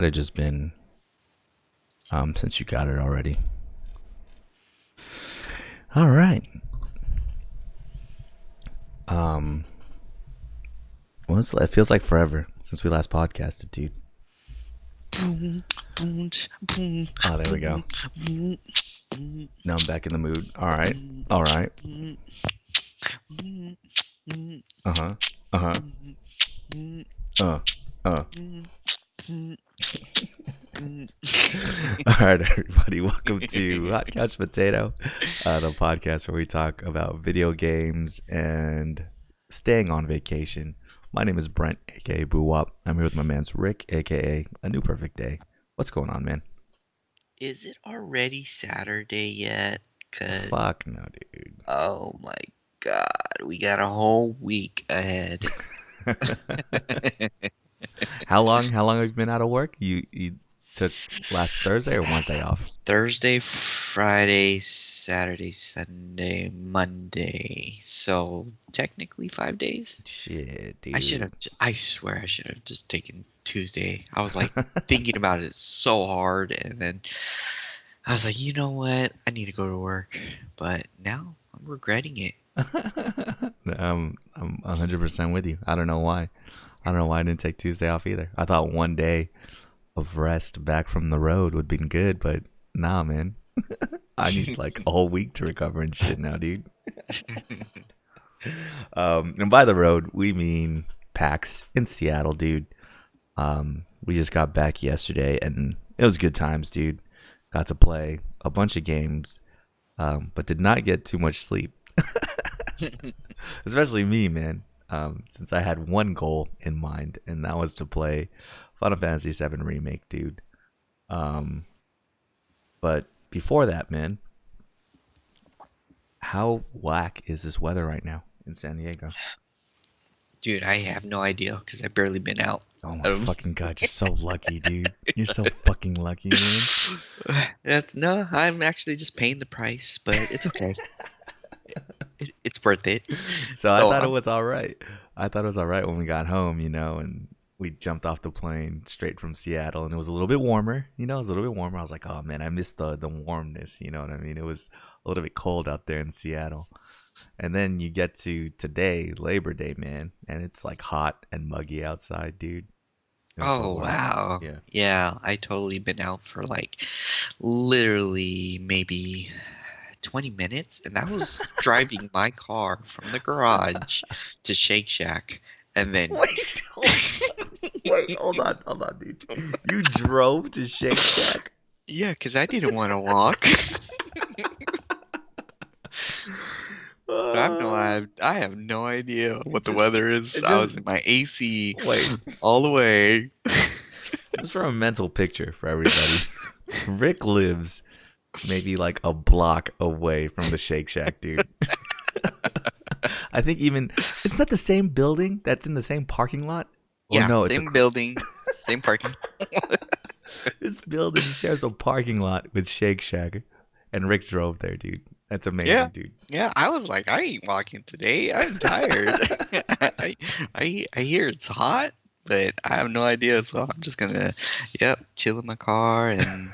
Could have just been since you got it already. All right. Um, it feels like forever since we last podcasted, dude. Boom, boom, boom, Oh, there we go. boom, boom, boom, Now I'm back in the mood. All right. boom, All right. boom, boom, boom, Uh huh. Uh huh. boom, boom, Uh. Uh. boom, boom, boom. All right, everybody. Welcome to Hot Couch Potato, the podcast where we talk about video games and staying on vacation. My name is Brent, aka Boo Wop. I'm here with my man's Rick, aka A New Perfect Day. What's going on, man? Is it already Saturday yet? Cause Fuck no, dude. oh my god, we got a whole week ahead. How long? How long have you been out of work? You took last Thursday or Wednesday off? Thursday, Friday, Saturday, Sunday, Monday. So technically 5 days. Shit, I should dude. have. I swear I should have just taken Tuesday. I was like thinking about it so hard, and then I was like, you know what? I need to go to work. But now I'm regretting it. I'm 100% with you. I don't know why. I don't know why I didn't take Tuesday off either. I thought one day of rest back from the road would be good, but nah, man. I need like a whole week to recover and shit now, dude. And by the road, we mean PAX in Seattle, dude. We just got back yesterday, and it was good times, dude. Got to play a bunch of games, but did not get too much sleep. Especially me, man. Since I had one goal in mind, and that was to play Final Fantasy VII Remake, dude. Um, but before that, man, how whack is this weather right now in San Diego? Dude, I have no idea because I've barely been out. Oh my Um, fucking god, you're so lucky, dude. You're so fucking lucky, man. that's no. I'm actually just paying the price, but it's okay. It's worth it. So I So thought it was all right. I thought it was all right when we got home, and we jumped off the plane straight from Seattle, and it was a little bit warmer. It was a little bit warmer. I was like, oh man, I missed the warmness. You know what I mean? It was a little bit cold out there in Seattle, and then you get to today, Labor Day, man, and it's like hot and muggy outside, dude. It was the Oh worst. wow. Yeah. Yeah, I totally been out for like literally maybe 20 minutes, and that was driving my car from the garage to Shake Shack, and then Wait, hold on, dude. You drove to Shake Shack? yeah, because I didn't want to walk. So I have no idea what the just, weather is. it I just was in my AC wait. all the way. Just for a mental picture for everybody. Rick lives maybe like a block away from the Shake Shack, dude. I think even it's not the same building that's in the same parking lot. Or Yeah, no, same building, same parking. this building shares a parking lot with Shake Shack, and Rick drove there, dude. That's Yeah, amazing, dude. yeah. I was like, I ain't walking today. I'm tired. I, I hear it's hot, but I have no idea. So I'm just gonna, yep, chill in my car, and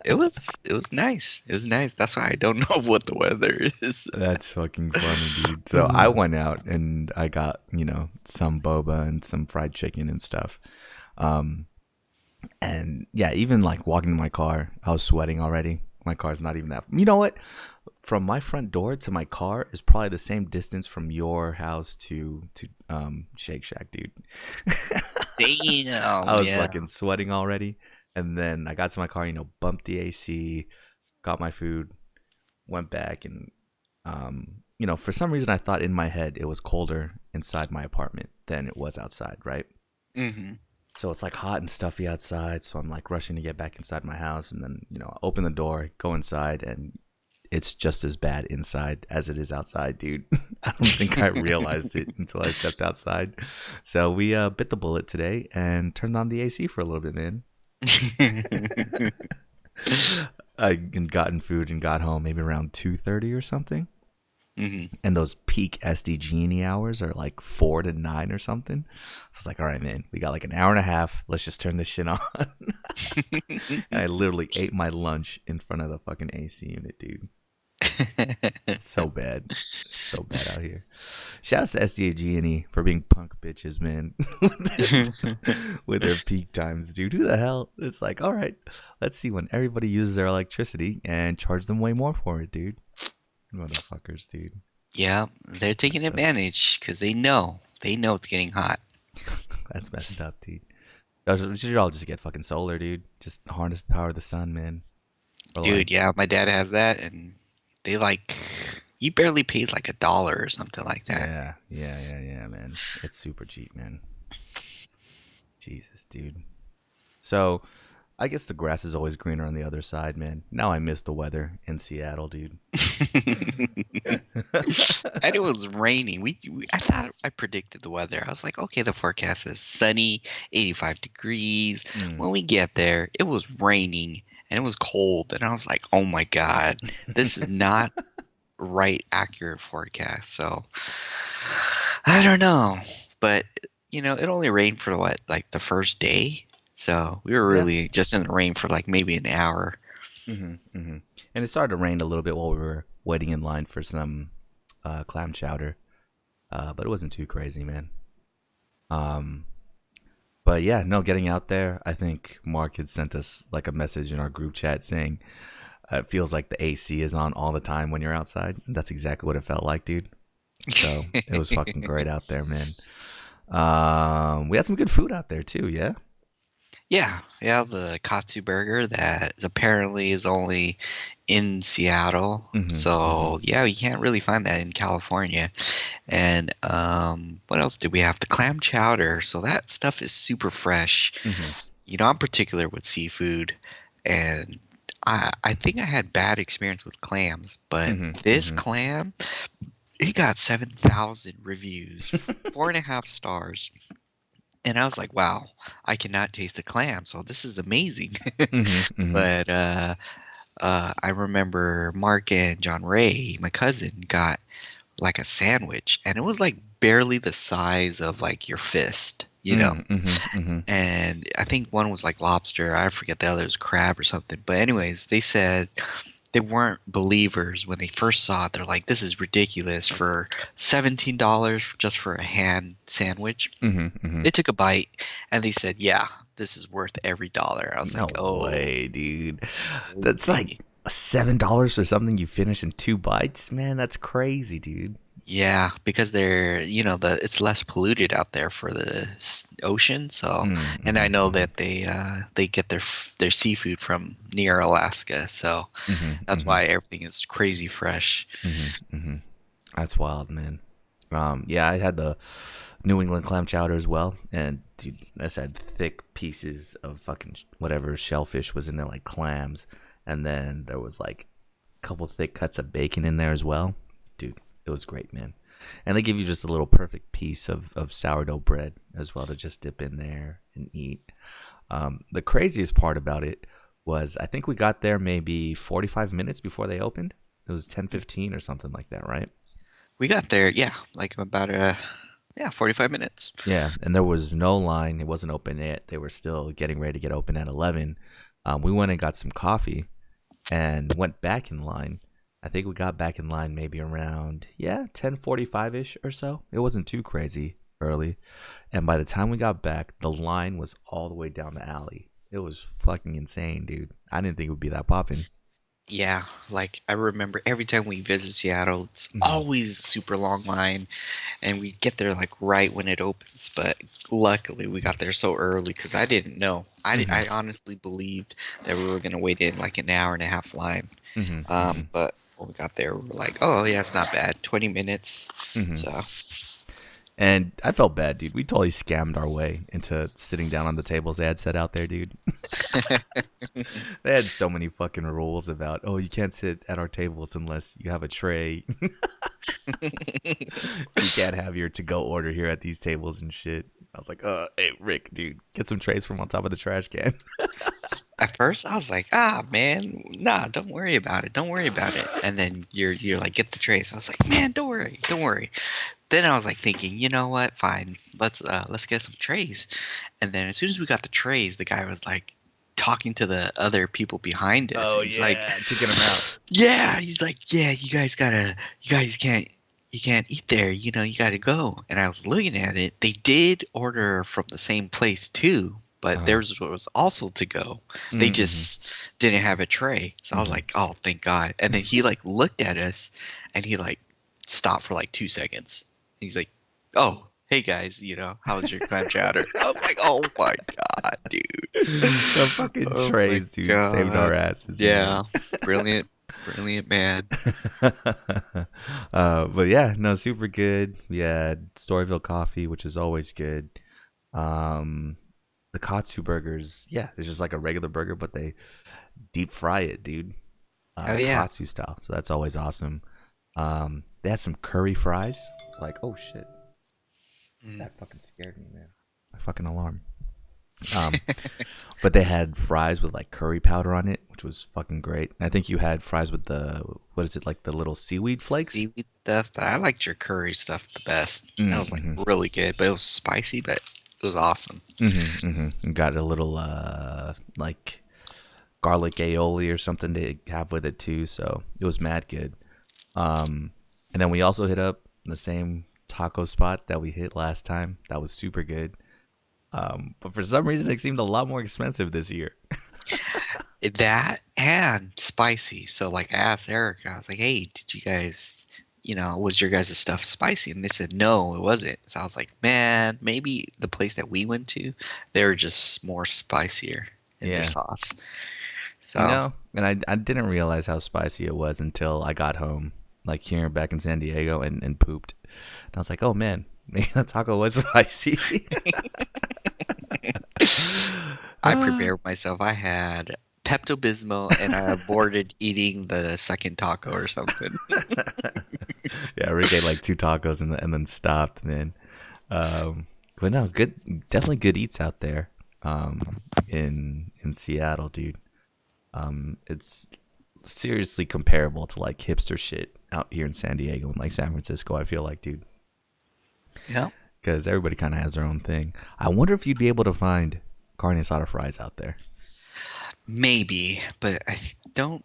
it was nice. It was nice. That's why I don't know what the weather is. That's fucking funny, dude. So I went out and I got, some boba and some fried chicken and stuff. Um, and yeah, even like walking to my car, I was sweating already. My car's not even that. You know what? From my front door to my car is probably the same distance from your house to Shake Shack, dude. I Damn, was yeah. fucking sweating already. And then I got to my car, bumped the AC, got my food, went back, and for some reason I thought in my head it was colder inside my apartment than it was outside, right? Hmm. So it's like hot and stuffy outside, so I'm like rushing to get back inside my house, and then I open the door, go inside, and it's just as bad inside as it is outside, dude. I don't think I realized it until I stepped outside. So we bit the bullet today and turned on the AC for a little bit, man. I gotten food and got home maybe around 2:30 or something. Hmm. and those peak SD Genie hours are like 4 to 9 or something. I was like, all right, man, we got like an hour and a half. Let's just turn this shit on. And I literally ate my lunch in front of the fucking AC unit, dude. It's so bad. It's so bad out here. Shout out to SDA for being punk bitches, man. With their peak times, dude. Who the hell? It's like, all right, let's see when everybody uses their electricity and charge them way more for it, dude. Motherfuckers, dude. Yeah, they're That's taking messed up. advantage because they know it's getting hot. That's messed up, dude. We should all just get fucking solar, dude. Just harness the power of the sun, man. Or like, Dude, yeah, my dad has that, and they like he barely pays like $1 or something like that. yeah, man. It's super cheap, man. Jesus, dude. So, I guess the grass is always greener on the other side, man. Now I miss the weather in Seattle, dude. And it was raining. I thought I predicted the weather. I was like, okay, the forecast is sunny, 85 degrees. Mm. When we get there, it was raining and it was cold, and I was like, oh my god, this is not right accurate forecast. So I don't know, but it only rained for what, like the first day. So we were Yeah. really just in the rain for like maybe an hour. And it started to rain a little bit while we were waiting in line for some clam chowder, but it wasn't too crazy, man. Um, but yeah, no, getting out there, I think Mark had sent us like a message in our group chat saying it feels like the AC is on all the time when you're outside. And that's exactly what it felt like, dude. So it was fucking great out there, man. We had some good food out there too, yeah. Yeah, the Katsu burger that apparently is only in Seattle. Hmm. So yeah, you can't really find that in California. And what else did we have? The clam chowder. So that stuff is super fresh. Hmm. I'm particular with seafood, and I think I had bad experience with clams, but Hmm. this Hmm. clam, it got 7,000 reviews, 4.5 stars. And I was like, wow, I cannot taste the clam, so this is amazing. Hmm. Hmm. But I remember Mark and John Ray, my cousin, got like a sandwich, and it was like barely the size of like your fist, you know. Hmm. Hmm. Hmm. And I think one was like lobster. I forget the other was crab or something. But anyways, they said they weren't believers when they first saw it. They're like, "This is ridiculous for $17 just for a hand sandwich." Hmm. Hmm. They took a bite and they said, "Yeah, this is worth every dollar." I was No like, "Oh, way, dude. That's like okay." $7 for something you finish in 2 bites, man. That's crazy, dude. Yeah, because they're, it's less polluted out there for the ocean. So, and I Mm-hmm. know that they get their seafood from near Alaska, so Hmm. that's Hmm. why everything is crazy fresh. Hmm. Hmm. That's wild, man. Yeah, I had the New England clam chowder as well, and dude, I just had thick pieces of fucking whatever shellfish was in there, like clams, and then there was like a couple thick cuts of bacon in there as well. Dude, it was great, man. And they give you just a little perfect piece of sourdough bread as well to just dip in there and eat. The craziest part about it was I think we got there maybe 45 minutes before they opened. It was 10:15 or something like that, right? We got there, yeah, like about 45 minutes. Yeah, and there was no line. It wasn't open yet. They were still getting ready to get open at 11. We went and got some coffee and went back in line. I think we got back in line maybe around 10:45 ish or so. It wasn't too crazy early, and by the time we got back, the line was all the way down the alley. It was fucking insane, dude. I didn't think it would be that popping. Yeah, like I remember every time we visit Seattle, it's Hmm. always super long line, and we get there like right when it opens. But luckily, we got there so early because I didn't know. Hmm. I honestly believed that we were gonna wait in like an hour and a half line. Hmm. Hmm. But when we got there, we were like, oh yeah, it's not bad. 20 minutes. Hmm. So And I felt bad, dude. We totally scammed our way into sitting down on the tables they had set out there, dude. They had so many fucking rules about, oh, you can't sit at our tables unless you have a tray. You can't have your to go order here at these tables and shit. I was like, hey, Rick, dude, get some trays from on top of the trash can. At first, I was like, ah, man, nah, don't worry about it. Don't worry about it. And then you're like, get the trays. I was like, man, don't worry, don't worry. Then I was like thinking, you know what? Fine, let's get some trays. And then as soon as we got the trays, the guy was like talking to the other people behind us, Oh and he's like, yeah, kicking them out. yeah, he's like, yeah, you guys can't eat there. You know, you gotta go. And I was looking at it. They did order from the same place too, but Uh-huh. theirs was also to go. They Mm-hmm. just didn't have a tray. So I was Mm-hmm. like, oh, thank God. And then he like looked at us, and he like stopped for like 2 seconds. He's like, oh, hey guys, you know, how was your clam chowder? I was like, oh my God, dude. The fucking Oh my trays, dude, saved our God. asses, man. Yeah. Brilliant. Brilliant, man. But yeah, no, super good. We had Storyville coffee, which is always good. Um, the Katsu burgers, yeah, it's just like a regular burger, but they deep fry it, dude. Oh yeah. Katsu style. So that's always awesome. They had some curry fries. Like, oh shit, Mm. that fucking scared me, man. My fucking alarm. Um, but they had fries with like curry powder on it, which was fucking great. And I think you had fries with the what is it like the little seaweed flakes? Seaweed stuff, but I liked your curry stuff the best. That was like Mm-hmm. really good, but it was spicy, but it was awesome. Mm-hmm. Mm-hmm. Got a little like garlic aioli or something to have with it too. So it was mad good. Um, and then we also hit up the same taco spot that we hit last time. That was super good. But for some reason, it seemed a lot more expensive this year. That and spicy. So like I asked Erica, I was like, hey, did you guys, you know, was your guys' stuff spicy? And they said no, it wasn't. So I was like, man, maybe the place that we went to, they were just more spicier in their Yeah. sauce. You So know, and I didn't realize how spicy it was until I got home, like here back in San Diego, and pooped. And I was like, oh man, maybe the taco was spicy. I prepared myself. I had Pepto Bismol and I avoided eating the second taco or something. Yeah, Rick ate like two tacos and then stopped, man. Um, but no, good, definitely good eats out there. In Seattle, dude. It's seriously comparable to like hipster shit out here in San Diego and like San Francisco. I feel like, dude, Yeah. because everybody kind of has their own thing. I wonder if you'd be able to find carne asada fries out there. Maybe, but I don't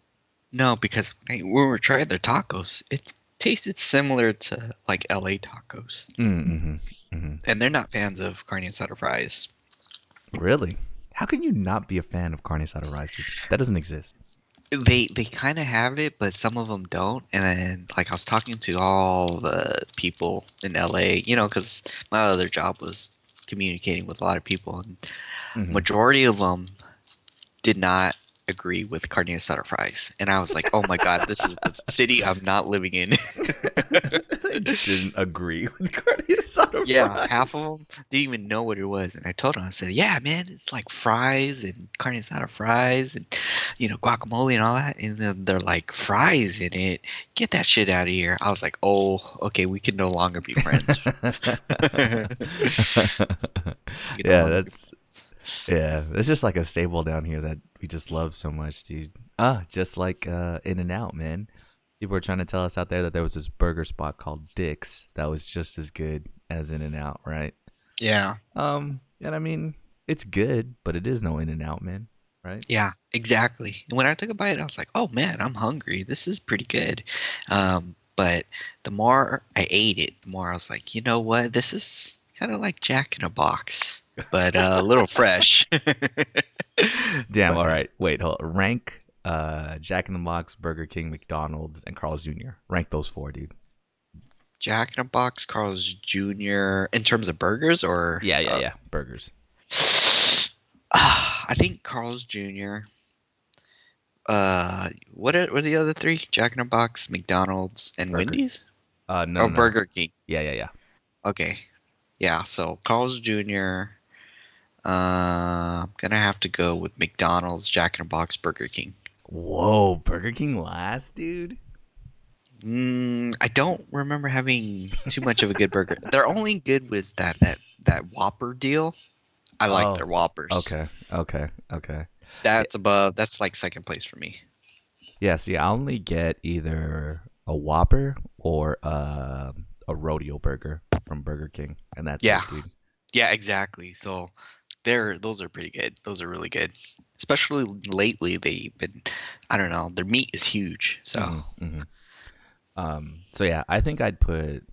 know because when we were trying their tacos, it tasted similar to like LA tacos. Mm-hmm. Mm-hmm. And they're not fans of carne asada fries. Really? How can you not be a fan of carne asada fries? Dude? That doesn't exist. They kind of have it, but some of them don't. And then, like, I was talking to all the people in LA, you know, because my other job was communicating with a lot of people, and Mm-hmm. majority of them did not agree with carne asada fries. And I was like, oh my god, this is the city I'm not living in. Didn't agree with carne asada Yeah, half fries. of them didn't even know what it was, and I told them, I said, "Yeah, man, it's like fries and carne asada fries and you know guacamole and all that." And then they're like, "Fries in it? Get that shit out of here!" I was like, "Oh, okay, we can no longer be friends. We can no Yeah, longer be that's friends." yeah. It's just like a staple down here that we just love so much, dude. Just like In and Out, man. People were trying to tell us out there that there was this burger spot called Dick's that was just as good as In and Out, right? Yeah, And I mean, it's good, but it is no In and Out, man, right? yeah, exactly. And when I took a bite, I was like, "Oh man, I'm hungry. This is pretty good." But the more I ate it, the more I was like, "You know what? This is kind of like Jack in a Box, but a little fresh." Damn. But All right. Wait. Hold. Rank Jack in the Box, Burger King, McDonald's, and Carl's Jr. Rank those four, dude. Jack in a Box, Carl's Jr. in terms of burgers, or Yeah, yeah, yeah. Burgers. I think Carl's Jr. What are the other three? Jack in a Box, McDonald's, and Burger. Wendy's, No, or no, no. Burger King. Yeah, yeah, yeah. Okay, yeah. So Carl's Jr. I'm gonna have to go with McDonald's, Jack in a Box, Burger King. Whoa, Burger King last, dude. I don't remember having too much of a good burger. They're only good with that Whopper deal. I like their Oh, Whoppers. okay, okay, okay. Yeah, That's above. That's like second place for me. yeah. See, I only get either a Whopper or a rodeo burger from Burger King, and that's Yeah, it, dude. yeah, exactly. So those are pretty good. Those are really good. Especially lately, they've been. I don't know. Their meat is huge. So Hmm, hmm. So yeah, I think I'd put.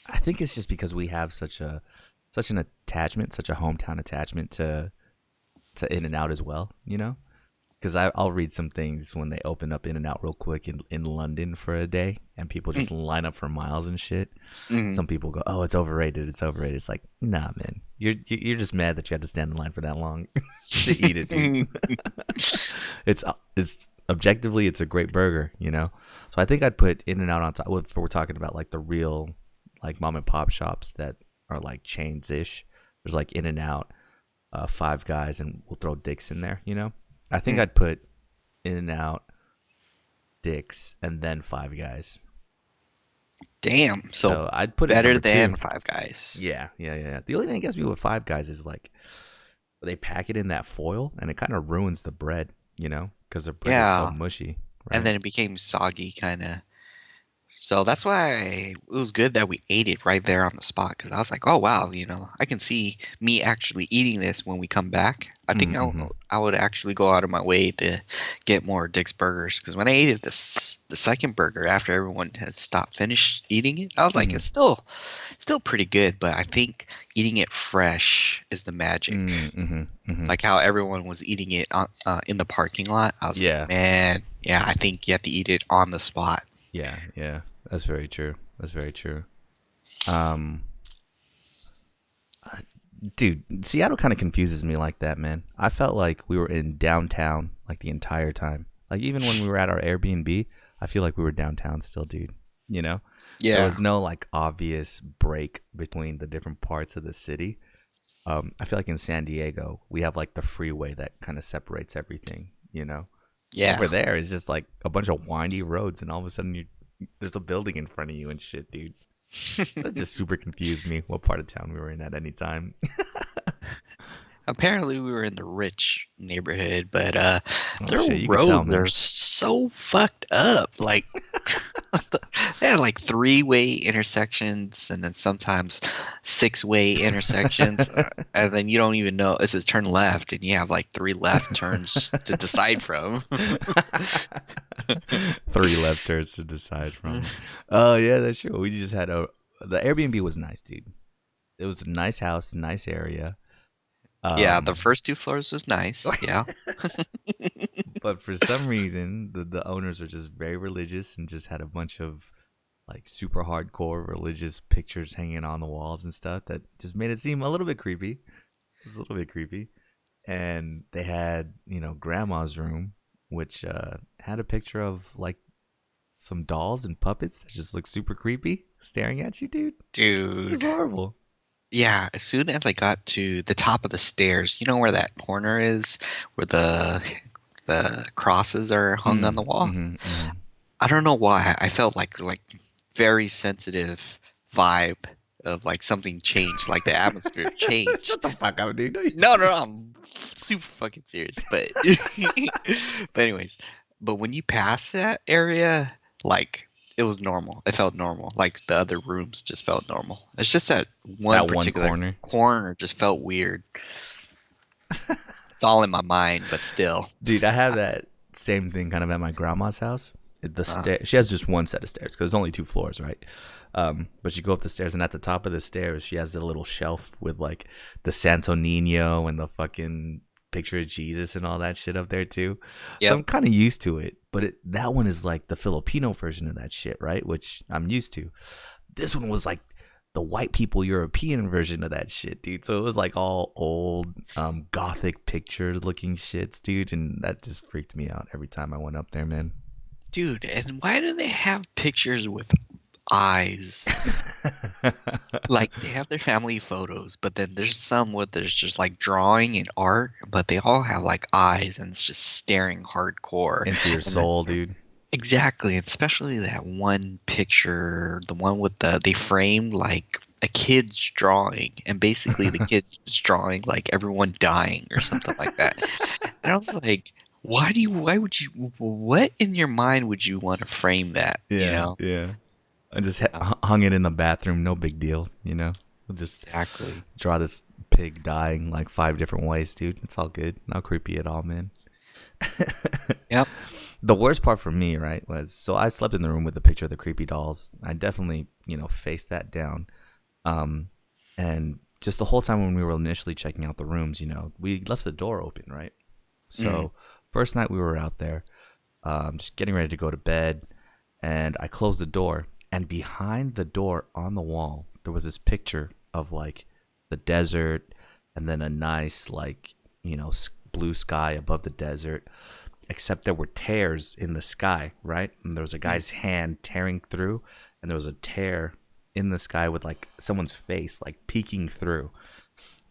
I think it's just because we have such an attachment, such a hometown attachment to In and Out as well. You know, because I'll read some things when they open up In and Out real quick in London for a day, and people just line up for miles and shit. mm-hmm. Some people go, "Oh, it's overrated. It's overrated." It's like, nah, man. You're just mad that you had to stand in line for that long to eat it, dude. It's objectively it's a great burger, you know. So I think I'd put In and Out on top. If we're talking about like the real, like mom and pop shops that are like chains ish. There's like In and Out, Five Guys, and we'll throw Dick's in there. You know, I think I'd put In and Out, Dick's, and then Five Guys. Damn. So So I'd put it better number than two. Five Guys. Yeah, yeah, yeah. The only thing that gets me with Five Guys is like they pack it in that foil, and it kind of ruins the bread, you know, because the bread is so Yeah. mushy, And right? then it became soggy, kind of. So that's why it was good that we ate it right there on the spot because I was like, oh wow, I can see me actually eating this when we come back. I think Mm-hmm. I would actually go out of my way to get more Dick's burgers because when I ate it the second burger after everyone had stopped finished eating it, I was like, Mm-hmm. it's still pretty good, but I think eating it fresh is the magic. Mm-hmm. Mm-hmm. Like how everyone was eating it in the parking lot. I was like, Yeah, man, yeah, I think you have to eat it on the spot. yeah, yeah. That's very true. That's very true. Um, dude, Seattle kind of confuses me like that, man. I felt like we were in downtown like the entire time. Like even when we were at our Airbnb, I feel like we were downtown still, dude. You know, there Yeah. was no like obvious break between the different parts of the city. I feel like in San Diego, we have like the freeway that kind of separates everything, you know? Yeah. Over there, it's just like a bunch of windy roads, and all of a sudden, there's a building in front of you and shit, dude. That just super confused me what part of town we were in at any time. Apparently we were in the rich neighborhood, but Oh, their shit, you could tell, roads are man. so fucked up. Like they have like three-way intersections and then sometimes six-way intersections, and then you don't even know it says turn left, and you have like three left turns to decide from. Three left turns to decide from. Oh, yeah, that's true. We just had the Airbnb was nice, dude. It was a nice house, nice area. Yeah, the Um, first two floors was nice. Yeah. but for some reason the owners were just very religious and just had a bunch of like super hardcore religious pictures hanging on the walls and stuff that just made it seem a little bit creepy. It was a little bit creepy. And they had, grandma's room, which had a picture of like some dolls and puppets that just looked super creepy staring at you, dude. It was Dude. horrible. Yeah, as soon as I got to the top of the stairs, you know where that corner is, where the crosses are hung on the wall? Mm-hmm, mm-hmm. I don't know why. I felt like very sensitive vibe of like something changed, like the atmosphere Shut changed. the fuck up, dude. No, I'm super fucking serious. But but anyways, but when you pass that area, like it was normal. It felt normal. Like the other rooms just felt normal. It's just that one That one particular corner. corner just felt weird. It's all in my mind, but still. Dude, I have that same thing kind of at my grandma's house. The Uh, stair, she has just one set of stairs because there's only two floors, right? But you go up the stairs, and at the top of the stairs, she has the little shelf with like the Santo Nino and the fucking picture of Jesus and all that shit up there too. So yep. I'm kind of used to it. But that one is like the Filipino version of that shit, right? Which I'm used to. This one was like the white people European version of that shit, dude. So it was like all old, gothic picture looking shits, dude, and that just freaked me out every time I went up there, man. Dude, and why do they have pictures with eyes? Like they have their family photos, but then there's some where there's just like drawing and art, but they all have like eyes and it's just staring hardcore. Into your And then soul, dude. exactly, and especially that one picture, the one with they framed like a kid's drawing, and basically the kid was drawing like everyone dying or something like that. And I was like, why would you, what in your mind would you want to frame that, you Yeah, know? yeah. I just So, hung it in the bathroom. No big deal, you know. We'll just exactly. draw this pig dying like 5 different ways, dude. It's all good. Not creepy at all, man. Yep. The worst part for me, right, was so I slept in the room with the picture of the creepy dolls. I definitely, faced that down. Um, and just the whole time when we were initially checking out the rooms, we left the door open, right? Mm, So first night we were out there, just getting ready to go to bed, and I closed the door. And behind the door on the wall, there was this picture of like the desert, and then a nice like blue sky above the desert. Except there were tears in the sky, right? And there was a mm. guy's hand tearing through, and there was a tear in the sky with like someone's face like peeking through.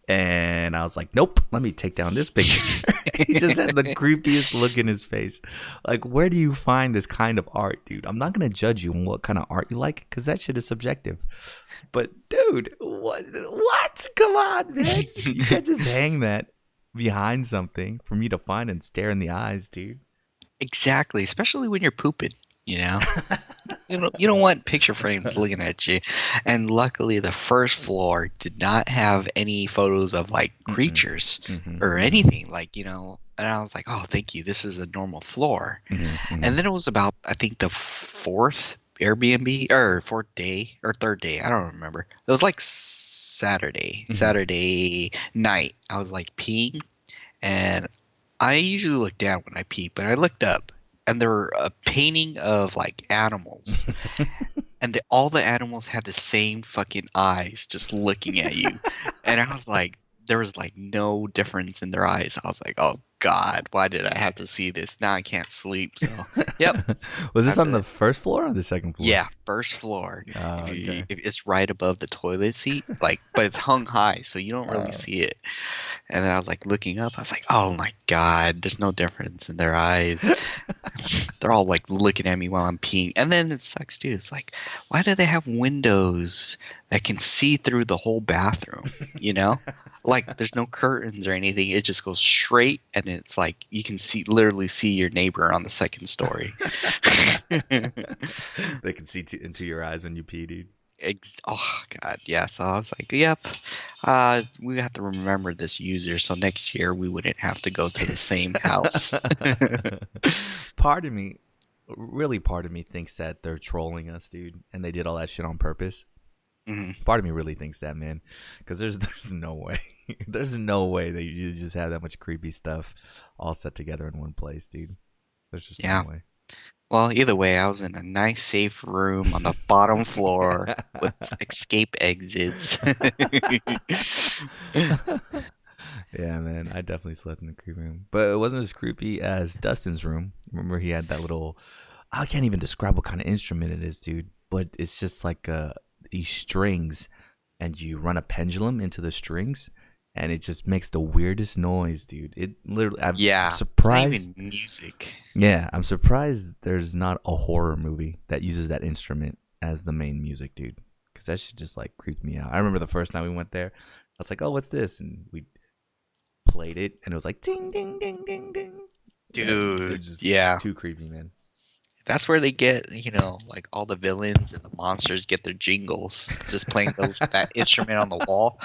And I was like, nope, let me take down this picture. He just had the creepiest look in his face. Like, where do you find this kind of art, dude? I'm not going to judge you on what kind of art you like because that shit is subjective. But, dude, what? What? Come on, man. You can't just hang that behind something for me to find and stare in the eyes, dude. Exactly, especially when you're pooping, you know? You don't want picture frames looking at you. And luckily the first floor did not have any photos of like Mm-mm. creatures Mm-hmm, or mm-hmm, anything like, and I was like, "Oh, thank you. This is a normal floor." mm-hmm, mm-hmm. And then it was about I think the fourth Airbnb or fourth day or third day, I don't remember. It was like Mm-hmm. Saturday night. I was like peeing and I usually look down when I pee, but I looked up and there were a painting of like animals, and all the animals had the same fucking eyes just looking at you. And I was like, there was like no difference in their eyes. I was like, oh God, why did I have to see this? Now I can't sleep. So, yep, Was this on after the that. first floor or the second floor? Yeah, first floor. If Oh, you okay. if it's right above the toilet seat, like, but it's hung high, so you don't really Uh, see it. And then I was like looking up. I was like, oh my God, there's no difference in their eyes. They're all like looking at me while I'm peeing. And then it sucks too. It's like, why do they have windows that can see through the whole bathroom? You know? Like there's no curtains or anything. It just goes straight and it's like you can literally see your neighbor on the second story. they can see into your eyes when you pee, dude. Oh God, yeah. So I was like, yep. We have to remember this user, so next year we wouldn't have to go to the same house. Part of me, really part of me thinks that they're trolling us, dude, and they did all that shit on purpose. Mhm. Part of me really thinks that, man, because there's no way, there's no way that you just have that much creepy stuff all set together in one place, dude. There's just no Yeah. way. Well, either way, I was in a nice, safe room on the bottom floor with escape exits. Yeah, man, I definitely slept in the creepy room, but it wasn't as creepy as Dustin's room. Remember, he had that little. I can't even describe what kind of instrument it is, dude. But it's just like these strings, and you run a pendulum into the strings, and it just makes the weirdest noise, dude. It literally. I'm Yeah, it's not surprised. even music. Yeah, I'm surprised there's not a horror movie that uses that instrument as the main music, dude. Because that shit just like creeped me out. I remember the first time we went there, I was like, "Oh, what's this?" And we played it, and it was like ding, ding, ding, ding, ding. And it Dude, was just yeah. too creepy, man. That's where they get, like all the villains and the monsters get their jingles. It's just playing that instrument on the wall.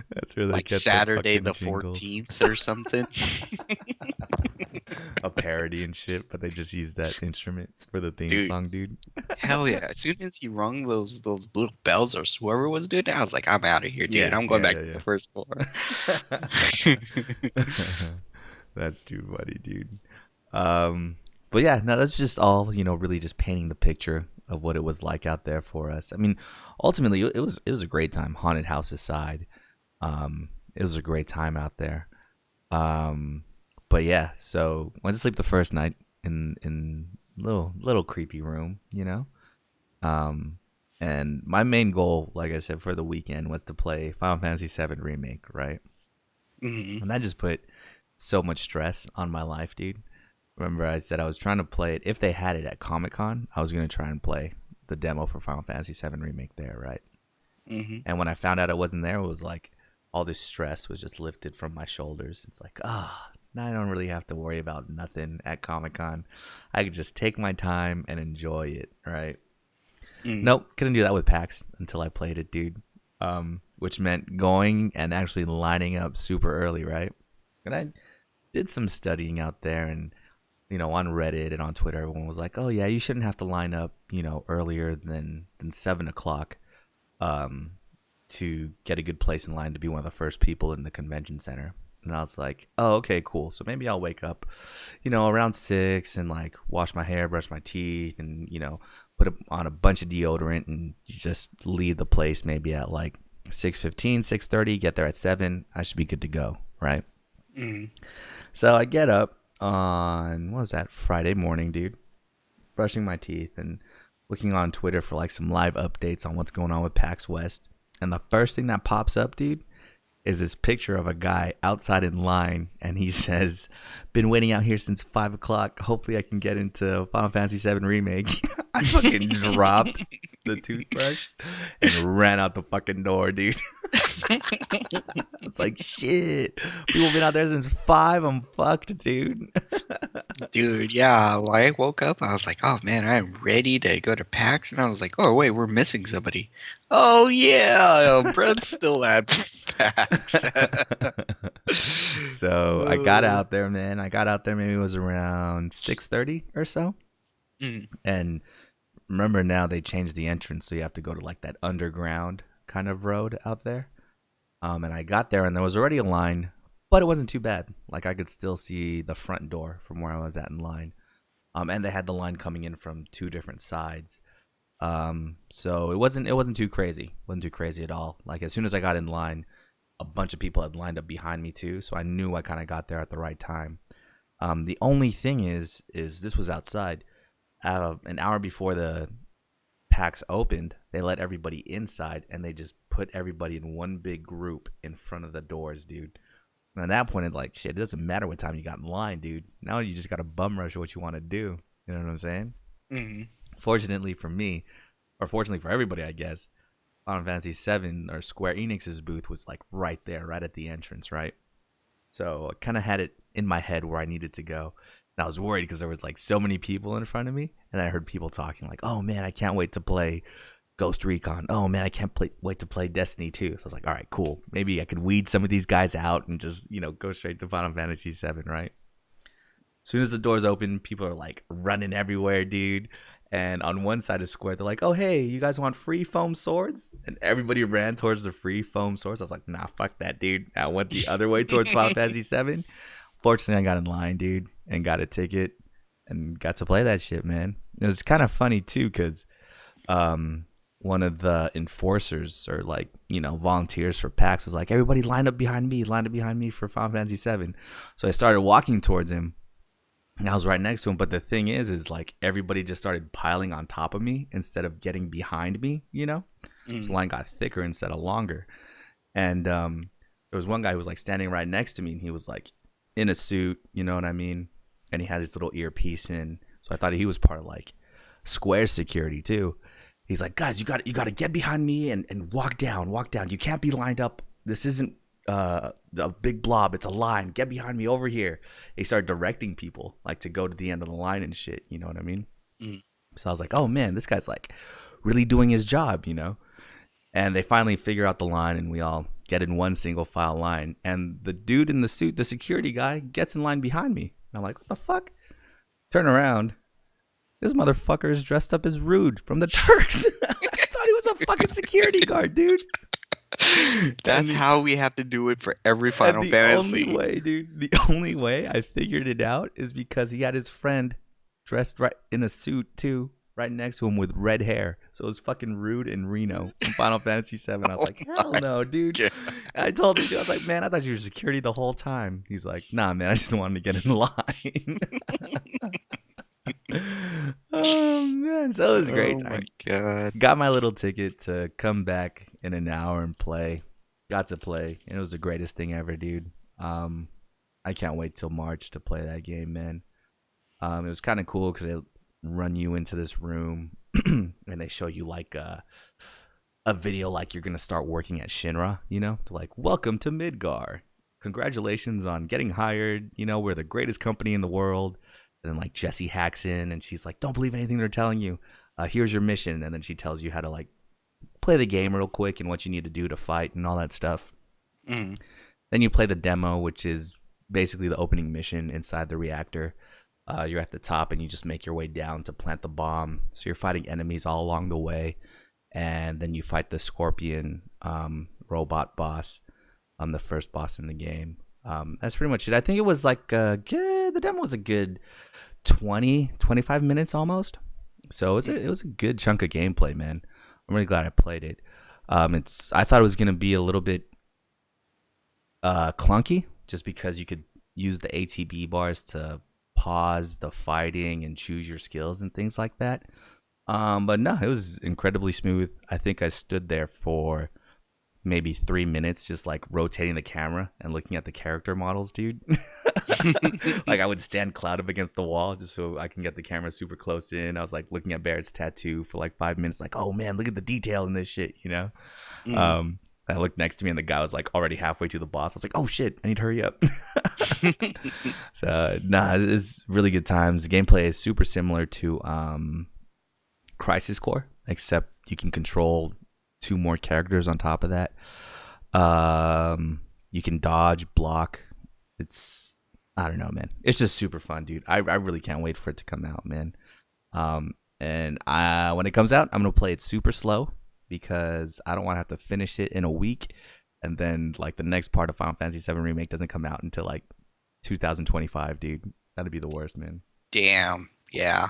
That's where they Like get the Saturday fucking the jingles. 14th or something. A parody and shit, but they just use that instrument for the theme Dude, song, dude. hell yeah. As soon as he rung those little bells or whoever was doing it, I was like, I'm out of here, dude. Yeah, I'm going yeah, back to the yeah, first floor. yeah. That's too funny, dude. But yeah, no, that's just all, really just painting the picture of what it was like out there for us. I mean, ultimately, it was a great time, haunted house aside. It was a great time out there. Um, but yeah, so went to sleep the first night in little creepy room, Um, and my main goal, like I said, for the weekend was to play Final Fantasy VII Remake, right? Hmm. And that just put so much stress on my life, dude. Remember, I said I was trying to play it. If they had it at Comic Con, I was gonna try and play the demo for Final Fantasy VII Remake there, right? Hmm. And when I found out it wasn't there, it was like all this stress was just lifted from my shoulders. It's like, now I don't really have to worry about nothing at Comic Con. I could just take my time and enjoy it, right? Mm. Nope, couldn't do that with PAX until I played it, dude. Which meant going and actually lining up super early, right? And I did some studying out there, and on Reddit and on Twitter, everyone was like, "Oh yeah, you shouldn't have to line up, earlier than 7 o'clock, um, to get a good place in line to be one of the first people in the convention center." And I was like, "Oh, okay, cool. So maybe I'll wake up, around 6 and like wash my hair, brush my teeth, and put on a bunch of deodorant and just leave the place maybe at like 6:15, 6:30. Get there at 7. I should be good to go, right?" Mm. So I get up on, what was that, Friday morning, dude, brushing my teeth and looking on Twitter for like some live updates on what's going on with PAX West. And the first thing that pops up, dude, is this picture of a guy outside in line, and he says, "Been waiting out here since 5 o'clock. Hopefully I can get into Final Fantasy VII Remake." I fucking dropped the toothbrush and ran out the fucking door, dude. It's like, shit. People been out there since 5. I'm fucked, dude. Dude, yeah, I woke up, I was like, oh man, I'm ready to go to PAX, and I was like, oh wait, we're missing somebody. Oh yeah, Brent's still at PAX. So I got out there, man. I got out there, maybe it was around 6:30 or so. Mm. And remember, now they changed the entrance, so you have to go to like that underground kind of road out there. And I got there, and there was already a line, but it wasn't too bad. Like, I could still see the front door from where I was at in line. And they had the line coming in from 2 different sides. So it wasn't too crazy. It wasn't too crazy at all. Like, as soon as I got in line, a bunch of people had lined up behind me too, so I knew I kind of got there at the right time. The only thing is this was outside. An hour before the PAX opened, they let everybody inside, and they just put everybody in one big group in front of the doors, dude. And at that point, it's like, shit, it doesn't matter what time you got in line, dude. Now you just got to bum rush what you want to do. You know what I'm saying? Mm. Fortunately for me, or fortunately for everybody, I guess, Final Fantasy VII or Square Enix's booth was like right there, right at the entrance, right? So I kind of had it in my head where I needed to go. And I was worried because there was like so many people in front of me, and I heard people talking like, "Oh man, I can't wait to play Ghost Recon. Oh man, I can't wait to play Destiny 2." So I was like, "All right, cool. Maybe I could weed some of these guys out and just go straight to Final Fantasy VII, right?" As soon as the doors open, people are like running everywhere, dude. And on one side of Square, they're like, "Oh hey, you guys want free foam swords?" And everybody ran towards the free foam swords. I was like, "Nah, fuck that, dude. I went the other way towards Final Fantasy VII." Fortunately, I got in line, dude, and got a ticket and got to play that shit, man. It was kind of funny too, cause one of the enforcers or like volunteers for PAX was like, "Everybody line up behind me for Final Fantasy VII." So I started walking towards him, and I was right next to him. But the thing is like everybody just started piling on top of me instead of getting behind me, So the line got thicker instead of longer. And there was one guy who was like standing right next to me, and he was like in a suit, you know what I mean? And he had his little earpiece in. So I thought he was part of like Square security too. He's like, "Guys, you got to get behind me and walk down. You can't be lined up. This isn't a big blob. It's a line. Get behind me over here." He started directing people like to go to the end of the line and shit. You know what I mean? Mm. So I was like, "Oh man, this guy's like really doing his job, And they finally figure out the line, and we all get in one single file line. And the dude in the suit, the security guy, gets in line behind me. And I'm like, "What the fuck?" Turn around. This motherfucker is dressed up as Rude from the Turks. I thought he was a fucking security guard, dude. That's how we have to do it for every Final the Fantasy. only way, dude, the only way I figured it out is because he had his friend dressed right in a suit too, right next to him with red hair. So it was fucking Rude and Reno from Final Fantasy VII. I was like, hell no, dude. And I told him too, I was like, "Man, I thought you were security the whole time." He's like, "Nah, man, I just wanted to get in line." Oh man, so it was great. Oh my god. Got my little ticket to come back in an hour and play. Got to play, and it was the greatest thing ever, dude. I can't wait till March to play that game, man. It was kind of cool because run you into this room, and they show you like a video like you're gonna start working at Shinra. They're like, "Welcome to Midgar. Congratulations on getting hired. We're the greatest company in the world." And then like Jessie hacks in, and she's like, "Don't believe anything they're telling you. Here's your mission." And then she tells you how to like play the game real quick and what you need to do to fight and all that stuff. Mm. Then you play the demo, which is basically the opening mission inside the reactor. You're at the top and you just make your way down to plant the bomb. So you're fighting enemies all along the way. And then you fight the Scorpion robot boss, the first boss in the game. That's pretty much it. I think it was like the demo was a good 25 minutes almost. So it was a good chunk of gameplay, man. I'm really glad I played it. I thought it was gonna be a little bit clunky, just because you could use the ATB bars to pause the fighting and choose your skills and things like that. But no, it was incredibly smooth. I think I stood there for maybe 3 minutes just like rotating the camera and looking at the character models, dude. Like I would stand Cloud up against the wall just so I can get the camera super close in. I was like looking at Barrett's tattoo for like 5 minutes, like, oh man, look at the detail in this shit, Mm. I looked next to me and the guy was like already halfway to the boss. I was like, oh shit, I need to hurry up. So nah, it's really good times. The gameplay is super similar to Crisis Core, except you can control 2 more characters on top of that. You can dodge, block. I don't know, man. It's just super fun, dude. I really can't wait for it to come out, man. And when it comes out, I'm gonna play it super slow because I don't want to have to finish it in a week, and then like the next part of Final Fantasy VII Remake doesn't come out until like 2025, dude. That'd be the worst, man. Damn. Yeah.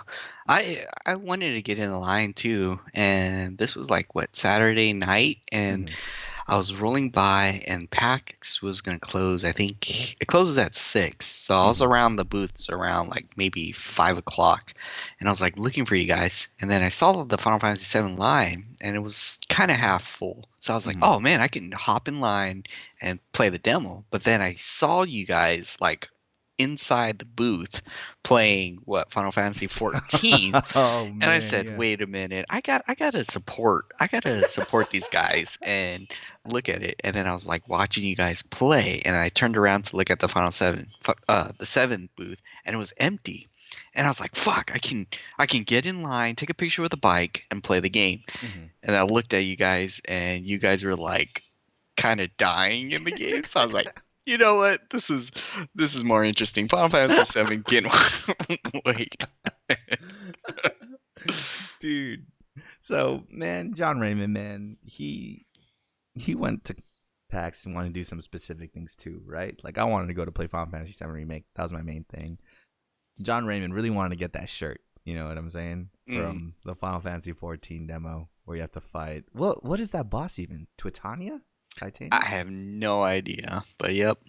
I wanted to get in the line too, and this was like what, Saturday night, and Mhm. I was rolling by and PAX was gonna close. I think it closes at 6. So I was Mhm. around the booths around like maybe 5 o'clock, and I was like looking for you guys, and then I saw the Final Fantasy 7 line and it was kind of half full. So I was like, Mhm. oh man, I can hop in line and play the demo. But then I saw you guys like inside the booth playing what, Final Fantasy 14, Oh and I man, said, yeah. wait a minute, I gotta support these guys and look at it. And then I was like watching you guys play, and I turned around to look at the the 7 booth, and it was empty. And I was like, fuck, I can get in line, take a picture with the bike, and play the game. Mhm. And I looked at you guys, and you guys were like kind of dying in the game. So I was like, you know what? This is more interesting. Final Fantasy 7 can wait. Dude. So man, John Raymond, man, he went to PAX and wanted to do some specific things too, right? Like I wanted to go to play Final Fantasy VII Remake. That was my main thing. John Raymond really wanted to get that shirt. You know what I'm saying? Mm, From the Final Fantasy 14 demo where you have to fight. What is that boss even? Titania? I Titania? have no idea, but yep.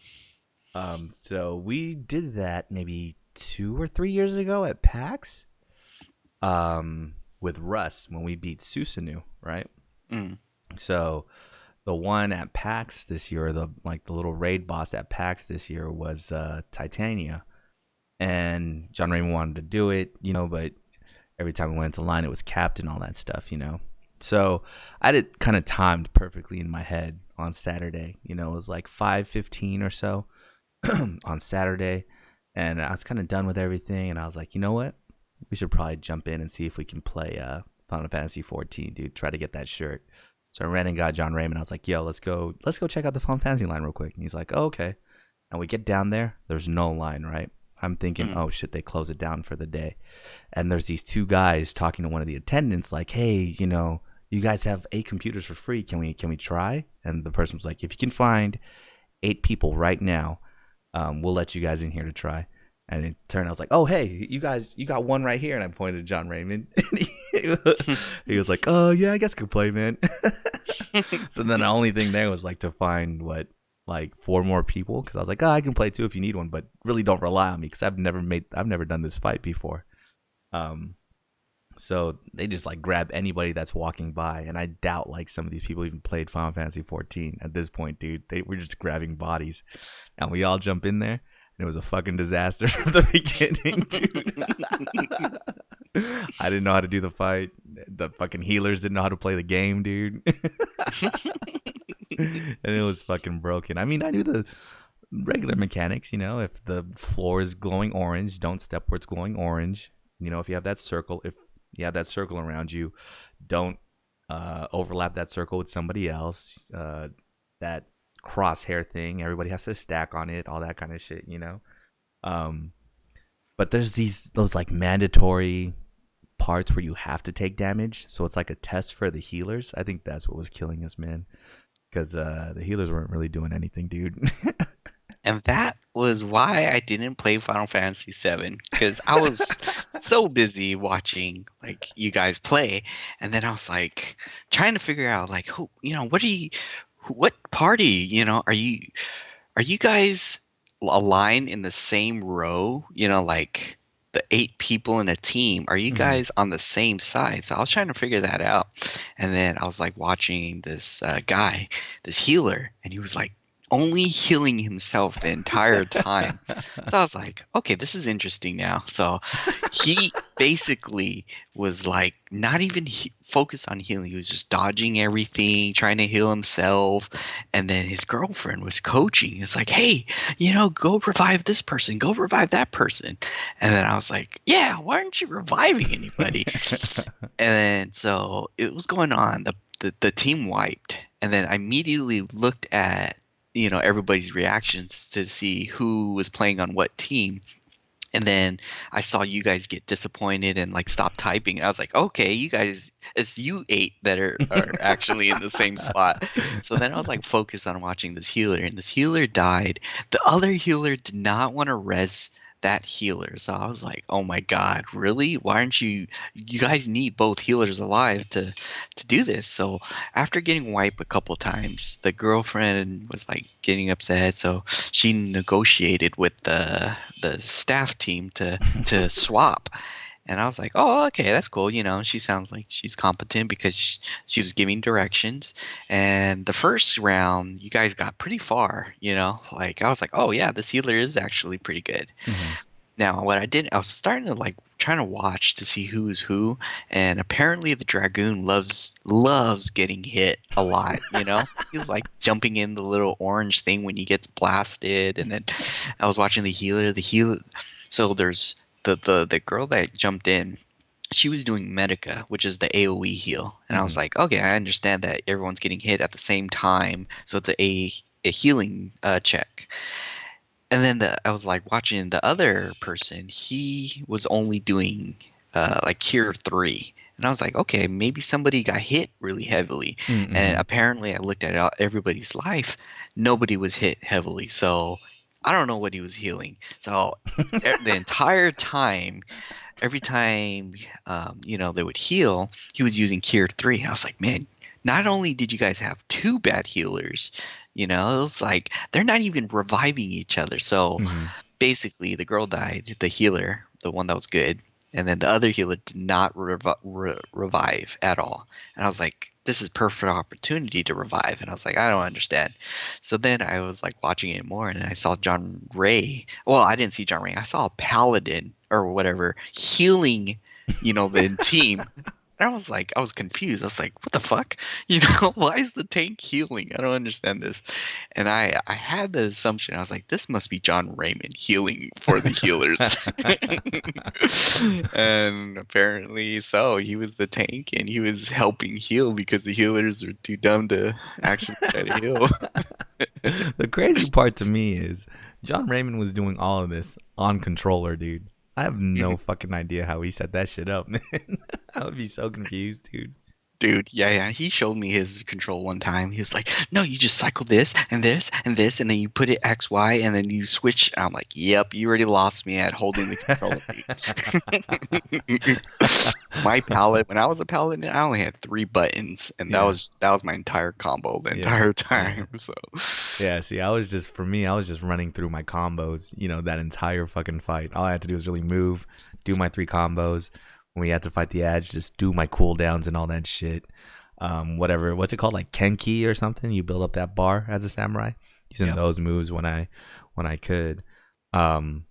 So we did that maybe 2 or 3 years ago at PAX. With Russ when we beat Susanoo, right? Mm, So the one at PAX this year, the little raid boss at PAX this year was Titania, and John Raymond wanted to do it, but every time we went into line, it was capped and all that stuff. So I had it kind of timed perfectly in my head on Saturday. It was like 5:15 or so on Saturday, and I was kind of done with everything, and I was like, you know what? We should probably jump in and see if we can play Final Fantasy 14, dude. Try to get that shirt. So I ran and got John Raymond. I was like, yo, let's go check out the Final Fantasy line real quick. And he's like, oh, okay. And we get down there. There's no line, right? I'm thinking, mm, oh shit, they close it down for the day. And there's these 2 guys talking to one of the attendants, like, hey, you guys have 8 computers for free. Can we try? And the person was like, if you can find 8 people right now, we'll let you guys in here to try. And it turned out, I was like, oh, hey, you guys, you got one right here. And I pointed to John Raymond. He was like, oh, yeah, I guess I could play, man. So then the only thing there was like to find like 4 more people. Cause I was like, oh, I can play too if you need one, but really don't rely on me. Cause I've never done this fight before. Um, so they just like grab anybody that's walking by. And I doubt like some of these people even played Final Fantasy 14 at this point, dude. They were just grabbing bodies. And we all jump in there. And it was a fucking disaster from the beginning, dude. I didn't know how to do the fight. The fucking healers didn't know how to play the game, dude. And it was fucking broken. I mean, I knew the regular mechanics, if the floor is glowing orange, don't step where it's glowing orange. If you have that circle, if you have that circle around you, don't overlap that circle with somebody else. That crosshair thing, everybody has to stack on it, all that kind of shit. Um, but there's those like mandatory parts where you have to take damage, so it's like a test for the healers. I think that's what was killing us, man, because the healers weren't really doing anything, dude. And that was why I didn't play Final Fantasy VII, because I was so busy watching like you guys play, and then I was like trying to figure out like who, what party, are you guys aligned in the same row? Like the 8 people in a team. Are you Mhm. guys on the same side? So I was trying to figure that out, and then I was like watching this guy, this healer, and he was like only healing himself the entire time. So I was like, okay, this is interesting now. So he basically was like not even focused on healing. He was just dodging everything, trying to heal himself. And then his girlfriend was coaching. It's like, hey, go revive this person, go revive that person. And then I was like, yeah, why aren't you reviving anybody? And then so it was going on. The team wiped. And then I immediately looked at everybody's reactions to see who was playing on what team. And then I saw you guys get disappointed and like stop typing. And I was like, okay, you guys, it's you 8 that are actually in the same spot. So then I was like focused on watching this healer, and this healer died. The other healer did not want to res that healer. So I was like, oh my God, really? Why aren't you guys need both healers alive to do this? So after getting wiped a couple times, the girlfriend was like getting upset. So she negotiated with the staff team to swap. And I was like, oh, okay, that's cool. She sounds like she's competent because she was giving directions. And the first round, you guys got pretty far, Like, I was like, oh, yeah, this healer is actually pretty good. Mhm. Now, what I did, I was starting to like trying to watch to see who is who, and apparently the dragoon loves getting hit a lot. He's like jumping in the little orange thing when he gets blasted, and then I was watching the healer. The healer, so there's the girl that jumped in. She was doing Medica, which is the AOE heal, and I was Mhm. like, okay, I understand that everyone's getting hit at the same time, so it's a healing check. And then I was like watching the other person. He was only doing like Cure 3. And I was like, okay, maybe somebody got hit really heavily. And Mhm. apparently, I looked at everybody's life. Nobody was hit heavily. So I don't know what he was healing. So the entire time, every time they would heal, he was using Cure 3. And I was like, man, not only did you guys have 2 bad healers, it was like they're not even reviving each other. So Mhm. basically, the girl died, the healer, the one that was good, and then the other healer did not revive at all. And I was like, this is perfect opportunity to revive. And I was like, I don't understand. So then I was like watching it more, and I saw John Ray. Well, I didn't see John Ray. I saw a paladin or whatever healing, the team. And I was like, I was confused. I was like, what the fuck? Why is the tank healing? I don't understand this. And I had the assumption, I was like, this must be John Raymond healing for the healers. And apparently so. He was the tank and he was helping heal because the healers are too dumb to actually try to heal. The crazy part to me is John Raymond was doing all of this on controller, dude. I have no fucking idea how he set that shit up, man. I would be so confused, dude. Dude, yeah, yeah. He showed me his control one time. He was like, "No, you just cycle this and this and this, and then you put it X, Y, and then you switch." And I'm like, "Yep, you already lost me at holding the controller." My palette, when I was a paladin, I only had 3 buttons, and that Yeah, was that was my entire combo the yeah, entire yeah. time. So, Yeah, see, I was just running through my combos, that entire fucking fight. All I had to do was really move, do my 3 combos. When we had to fight the Edge, just do my cooldowns and all that shit. Whatever, what's it called? Like Kenki or something? You build up that bar as a samurai using yep. those moves when I could. Um,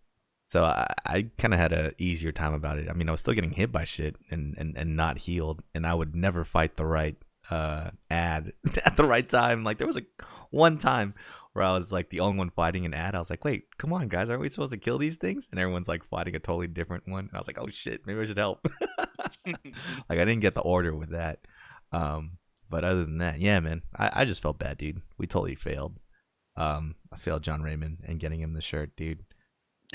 So I kind of had a easier time about it. I mean, I was still getting hit by shit and not healed, and I would never fight the right ad at the right time. Like there was like one time where I was like the only one fighting an ad. I was like, wait, come on, guys, aren't we supposed to kill these things? And everyone's like fighting a totally different one. And I was like, oh shit, maybe I should help. Like I didn't get the order with that. Um, but other than that, yeah, man, I just felt bad, dude. We totally failed. I failed John Raymond and getting him the shirt, dude.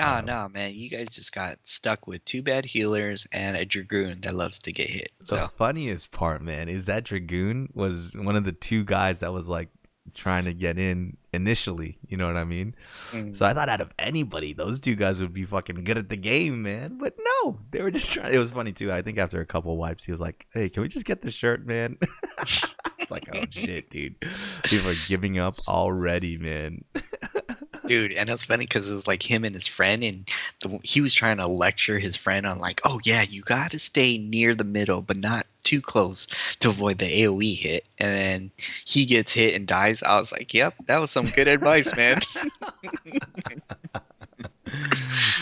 Ah, Um, no, man. You guys just got stuck with two bad healers and a Dragoon that loves to get hit. the So, funniest part, man, is that Dragoon was one of the two guys that was like trying to get in initially. You know what I mean? So mm. I thought out of anybody, those two guys would be fucking good at the game, man. But no, they were just trying. It was funny too. I think after a couple wipes, he was like, "Hey, can we just get the shirt, man?" It's like, oh shit, dude. People are giving up already, man. Dude, and it's funny because it was like him and his friend, and he was trying to lecture his friend on like, oh yeah, you got to stay near the middle, but not too close to avoid the AOE hit. And then he gets hit and dies. I was like, yep, that was some good advice, man.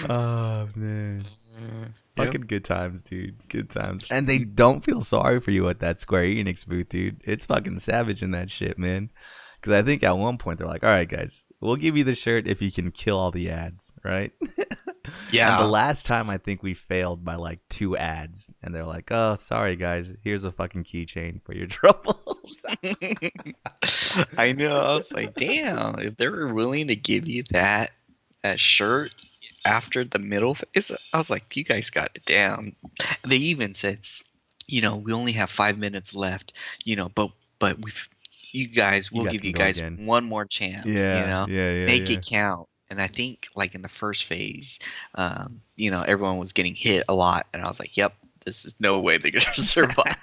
Oh man. Yep. Fucking good times, dude. Good times. And they don't feel sorry for you at that Square Enix booth, dude. It's fucking savage in that shit, man. Because I think at one point they're like, all right, guys, we'll give you the shirt if you can kill all the ads, right? And the Yeah. last time I think we failed by like 2 ads. And they're like, oh, sorry, guys. Here's a fucking keychain for your troubles. I know. I was like, damn, if they were willing to give you that shirt after the middle phase, I was like, you guys got it down. They even said, we only have 5 minutes left, but you guys, You we'll guys give can you go guys again. one more chance, Yeah, yeah, yeah, make yeah. it count. And I think like in the first phase, everyone was getting hit a lot, and I was like, yep, this is no way they're gonna survive.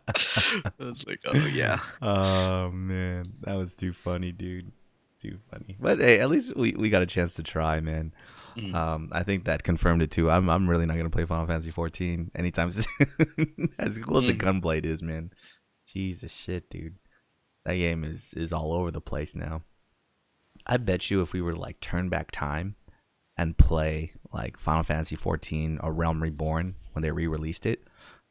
I was like, oh yeah. Oh man, that was too funny, dude. Too funny. But hey, at least we got a chance to try, man. Mm, I think that confirmed it too. I'm really not gonna play Final Fantasy 14 anytime soon. As cool as the mm. gunblade is, man. Jesus shit, dude. That game is all over the place now. I bet you if we were to like turn back time and play like Final Fantasy 14 or Realm Reborn when they re-released it,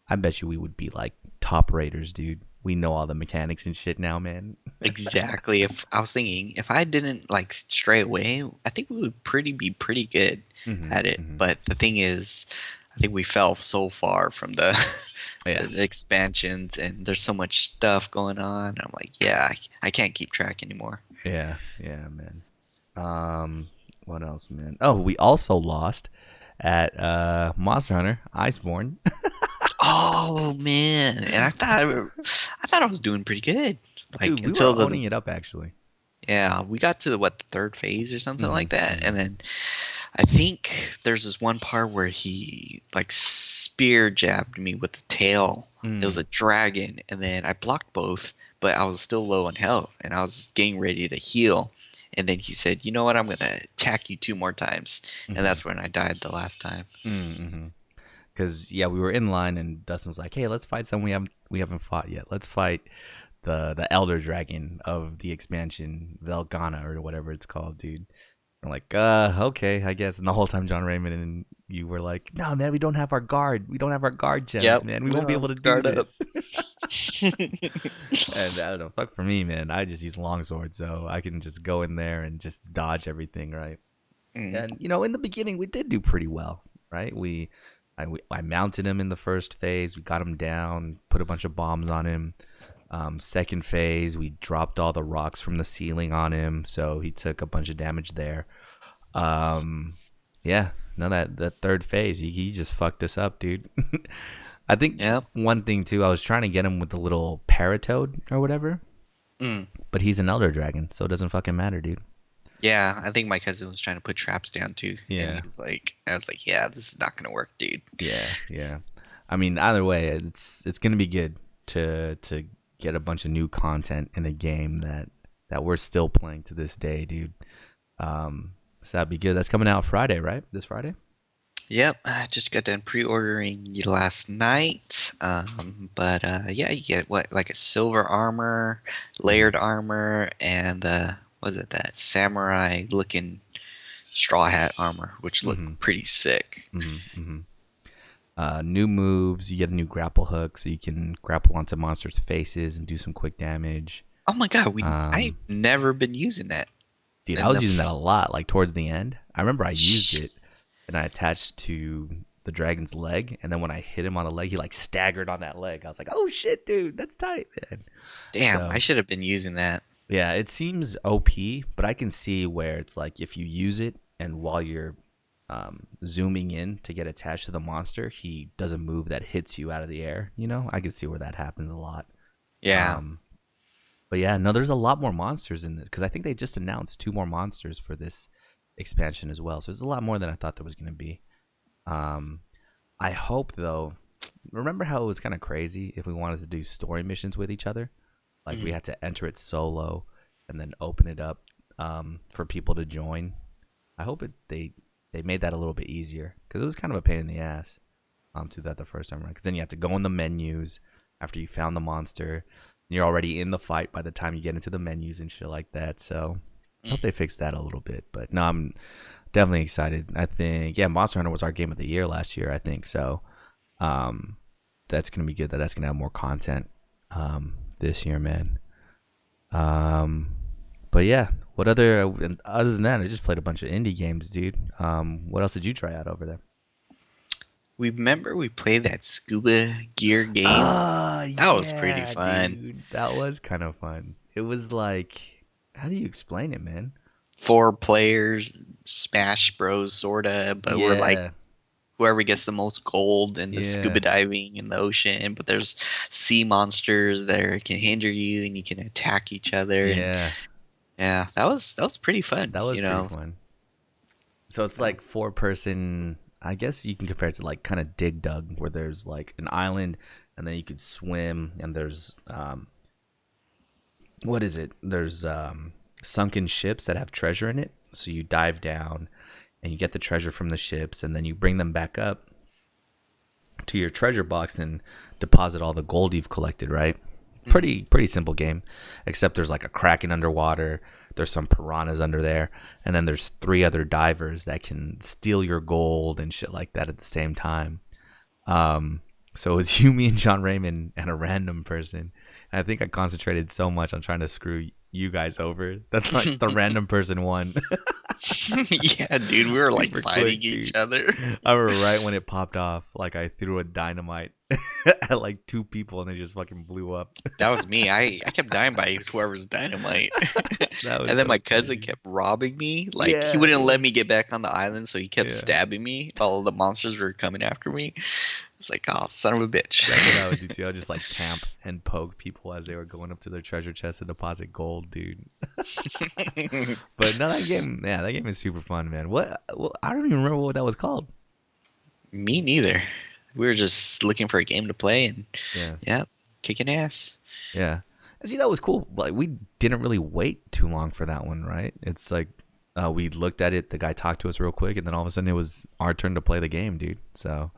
I bet you we would be like top raters, dude. We know all the mechanics and shit now, man. Exactly. If I was thinking, if I didn't like stray away, I think we would be pretty good Hmm. at it. Hmm. But the thing is, I think we fell so far from the Yeah, the expansions, and there's so much stuff going on. I'm like, yeah, I can't keep track anymore. yeah, yeah, man. What else, man? Oh, we also lost at Monster Hunter Iceborne. Oh man, and I thought I was doing pretty good. Like Dude, we were until the owning it up actually. yeah, we got to the third phase or something Hmm. like that, Hmm. and then I think there's this one part where he like spear jabbed me with the tail. It was Mm. a dragon, and then I blocked both, but I was still low on health, and I was getting ready to heal. And then he said, "You know what? I'm gonna attack you 2 more times," and Hmm. that's when I died the last time. Mm-hmm. Because yeah, we were in line and Dustin was like, "Hey, let's fight someone we haven't fought yet. Let's fight the Elder Dragon of the expansion, Velgana or whatever it's called, dude." I'm like, okay, I guess. And the whole time, John Raymond and you were like, "No, man, we don't have our guard. We don't have our guard gems, Yep. man. We won't be No, able to do guard up. this." And I don't know, fuck for me, man. I just use longsword, so I can just go in there and just dodge everything, right? Mm. And in the beginning, we did do pretty well, right? I mounted him in the first phase. We got him down, put a bunch of bombs on him. Second phase, we dropped all the rocks from the ceiling on him, so he took a bunch of damage there. Um, yeah, no, that third phase, he just fucked us up, dude. I think Yep. one thing too, I was trying to get him with the little paratoad or whatever, Mm. but he's an elder dragon, so it doesn't fucking matter, dude. Yeah, I think my cousin was trying to put traps down too, and he Yeah, was like, I was like, yeah, this is not gonna work, dude. yeah, yeah. I mean, either way, it's gonna be good to get a bunch of new content in a game that we're still playing to this day, dude. So that'd be good. That's coming out Friday, right? This Friday. Yep, I just got done pre-ordering it last night. But yeah, you get what like a silver armor, Hmm. layered armor, and what is it, that samurai looking Straw Hat armor, which Mm-hmm. looked pretty sick. Mm-hmm. Mm-hmm. New moves. You get a new grapple hook, so you can grapple onto monsters' faces and do some quick damage. Oh my god, I've Um, never been using that. Dude, I And was using that a lot. Like towards the end, I remember I used it, and I attached to the dragon's leg, and then when I hit him on the leg, he like staggered on that leg. I was like, "Oh shit, dude, that's tight, man." damn, I So should have been using that. yeah, it seems OP, but I can see where it's like if you use it and while you're zooming in to get attached to the monster, he does a move that hits you out of the air. You know, I can see where that happens a lot. Yeah. Um, but yeah, no, there's a lot more monsters in this because I think they just announced two more monsters for this expansion as well. So there's a lot more than I thought there was going to be. Um, I hope though. Remember how it was kind of crazy if we wanted to do story missions with each other? Like we Mhm. had to enter it solo and then open it up for people to join. I hope they made that a little bit easier because it was kind of a pain in the ass to do that the first time around. Because then you have to go in the menus after you found the monster. And you're already in the fight by the time you get into the menus and shit like that. So I hope they fixed that a little bit. But no, I'm definitely excited. I think Monster Hunter was our game of the year last year. I think so. Um, that's gonna be good. That's gonna have more content this year, man. Um, but yeah, what other than that, I just played a bunch of indie games, dude. What else did you try out over there? We remember we played that scuba gear game. That was pretty Yeah, fun. dude, that was kind of fun. It was like, how do you explain it, man? 4 players, Smash Bros, sorta, but we're like Yeah, whoever gets the most gold in the yeah, scuba diving in the ocean. But there's sea monsters that can hinder you, and you can attack each other. And yeah. yeah, that was pretty fun. That was You pretty know, fun. So it's uh, like 4 person. I guess you can compare it to like kind of Dig Dug, where there's like an island, and then you could swim, and there's what is it? There's sunken ships that have treasure in it. So you dive down, and you get the treasure from the ships, and then you bring them back up to your treasure box and deposit all the gold you've collected. Right? mhm. Pretty simple game, except there's like a kraken underwater. There's some piranhas under there, and then there's 3 other divers that can steal your gold and shit like that at the same time. So it was you, me, and John Raymond, and a random person. And I think I concentrated so much on trying to screw you guys over that like the random person won. Yeah, dude, we were like Super fighting quick, each dude. other. I remember right when it popped off, like I threw a dynamite at like 2 people and they just fucking blew up. That was me. I kept dying by whoever's dynamite. That was And then my so cousin funny. kept robbing me. Like he Yeah, wouldn't let dude. me get back on the island, so he kept Yeah. stabbing me while the monsters were coming after me. It's like, oh, son of a bitch. That's what I would do too. I would just like camp and poke people as they were going up to their treasure chest to deposit gold, dude. But no, that game is super fun, man. I don't even remember what that was called. Me neither. We were just looking for a game to play, and Yeah, yeah, kicking ass. yeah. And see, that was cool. Like we didn't really wait too long for that one, right? It's like we looked at it. The guy talked to us real quick, and then all of a sudden it was our turn to play the game, dude. So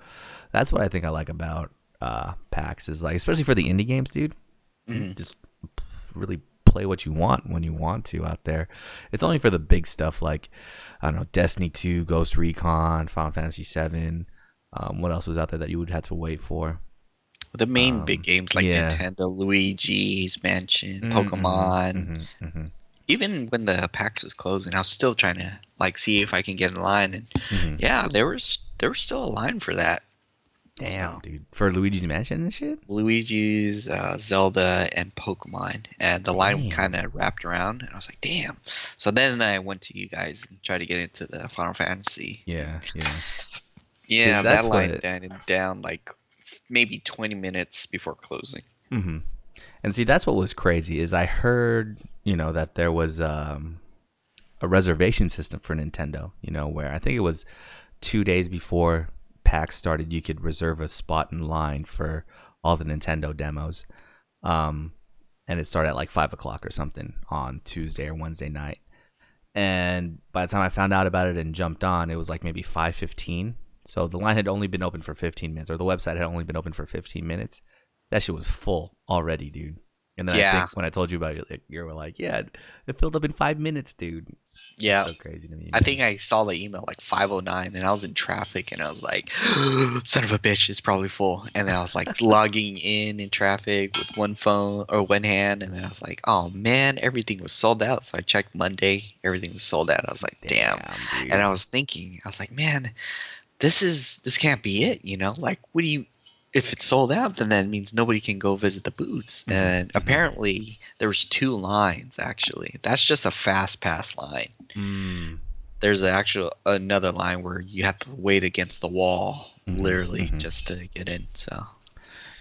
that's what I think I like about PAX is like, especially for the indie games, dude. You Hmm. just really play what you want when you want to out there. It's only for the big stuff like I don't know, Destiny 2, Ghost Recon, Final Fantasy 7. What else was out there that you would have to wait for? The main big games like Yeah. Nintendo, Luigi's Mansion, Mm-hmm, Pokemon. mm-hmm, mm-hmm, Even when the PAX was closing, I was still trying to like see if I can get in line, and mm-hmm. yeah, there was still a line for that. Damn, So dude. For Luigi's Mansion and shit? Luigi's, Zelda, and Pokemon, and the line kind Damn. of wrapped around, and I was like, damn. So then I went to you guys and tried to get into the Final Fantasy. Yeah, yeah. See, Yeah, that that's line what. down like maybe 20 minutes before closing. Mm-hmm. And see, that's what was crazy is I heard, that there was a reservation system for Nintendo, where I think it was 2 days before PAX started, you could reserve a spot in line for all the Nintendo demos. Um, and it started at like 5 o'clock or something on Tuesday or Wednesday night. And by the time I found out about it and jumped on, it was like maybe 5:15. So the line had only been open for 15 minutes, or the website had only been open for 15 minutes. That shit was full already, dude. And then I Yeah, think when I told you about it, like, you were like, "Yeah, it filled up in 5 minutes, dude." It's yeah. so crazy to me, I man. think I saw the email like 5:09, and I was in traffic, and I was like, "Son of a bitch, it's probably full." And then I was like logging in traffic with one phone or one hand, and then I was like, "Oh man, everything was sold out." So I checked Monday, everything was sold out. I was like, "Damn!" Damn, And I dude. was thinking, I was like, "Man, this can't be it, you know? Like, what do you? If it's sold out, then that means nobody can go visit the booths." Hmm. And apparently, there was two lines actually. That's just a fast pass line. Mm. There's actual another line where you have to wait against the wall, Hmm. literally, Hmm. just to get in. So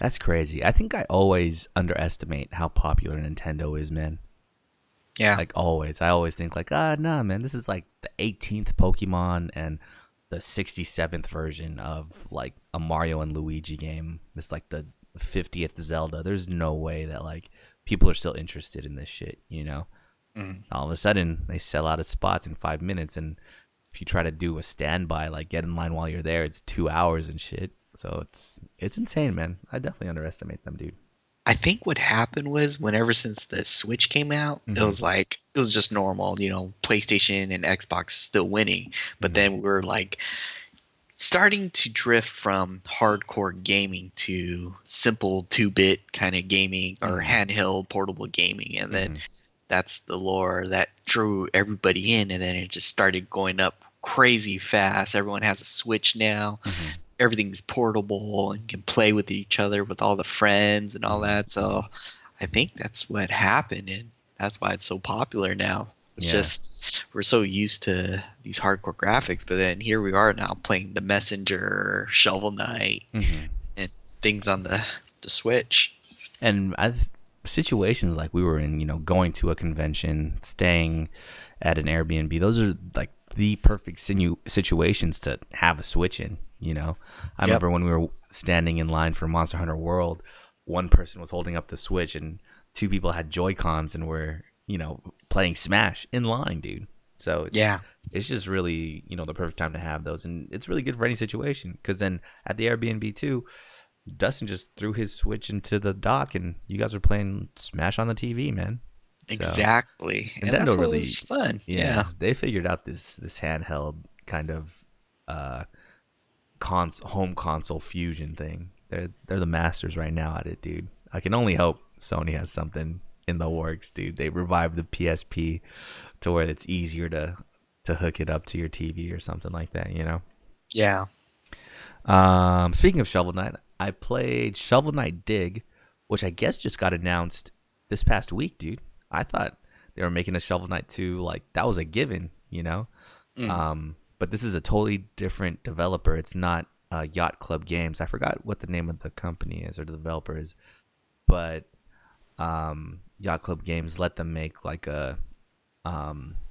That's crazy. I think I always underestimate how popular Nintendo is, man. yeah, Like always, I always think like, nah, man, this is like the 18th Pokemon and the 67th version of like a Mario and Luigi game. It's like the 50th Zelda. There's no way that like people are still interested in this shit, you know? mhm. All of a sudden, they sell out of spots in 5 minutes, and if you try to do a standby, like get in line while you're there, it's 2 hours and shit. So it's insane, man. I definitely underestimate them, dude. I think what happened was whenever since the Switch came out, it Mm-hmm. was like it was just normal, PlayStation and Xbox still winning, but Mm-hmm. then we're like starting to drift from hardcore gaming to simple 2-bit kind of gaming or Mm-hmm. handheld portable gaming, and then Mm-hmm. that's the lore that drew everybody in, and then it just started going up crazy fast. Everyone has a Switch now. Mm-hmm. Everything's portable and can play with each other with all the friends and all Mm-hmm. that. So I think that's what happened, and that's why it's so popular now. It's Yeah. just we're so used to these hardcore graphics, but then here we are now playing The Messenger, Shovel Knight, Mm-hmm. and things on the Switch. And I've situations like we were in, going to a convention, staying at an Airbnb. Those are like the perfect situations to have a Switch in. I Yep. remember when we were standing in line for Monster Hunter World, one person was holding up the Switch and two people had Joy Cons and were playing Smash in line, dude. So Yeah. it's just really the perfect time to have those, and it's really good for any situation because then at the Airbnb too, Dustin just threw his Switch into the dock, and you guys were playing Smash on the TV, man. So Exactly. And that's Nintendo what was really, fun. yeah, Yeah. they figured out this handheld kind of uh home console fusion thing. They're the masters right now at it, dude. I can only hope Sony has something in the works, dude. They revived the PSP to where it's easier to hook it up to your TV or something like that. Yeah. Speaking of Shovel Knight, I played Shovel Knight Dig, which I guess just got announced this past week, dude. I thought they were making a Shovel Knight 2, like that was a given. Mm. But this is a totally different developer. It's not Yacht Club Games. I forgot what the name of the company is or the developer is, but Yacht Club Games let them make like a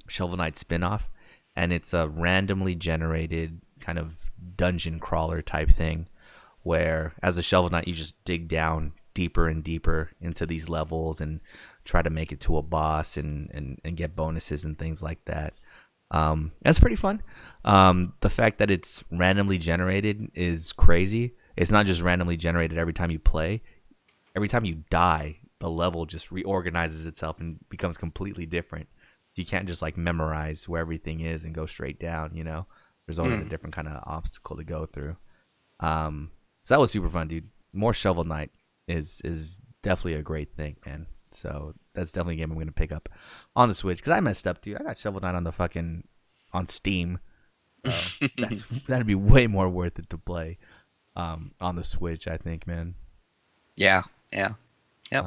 Shovel Knight spin-off, and it's a randomly generated kind of dungeon crawler type thing where as a Shovel Knight you just dig down deeper and deeper into these levels and try to make it to a boss and get bonuses and things like that. That's pretty fun. The fact that it's randomly generated is crazy. It's not just randomly generated every time you play. Every time you die, the level just reorganizes itself and becomes completely different. You can't just like memorize where everything is and go straight down. There's always a Mm. different kind of obstacle to go through. So that was super fun, dude. More Shovel Knight is definitely a great thing, man. So that's definitely a game I'm gonna pick up on the Switch because I messed up, dude. I got Shovel Knight on Steam. So that'd be way more worth it to play on the Switch, I think, man. Yeah. Yeah. Yep.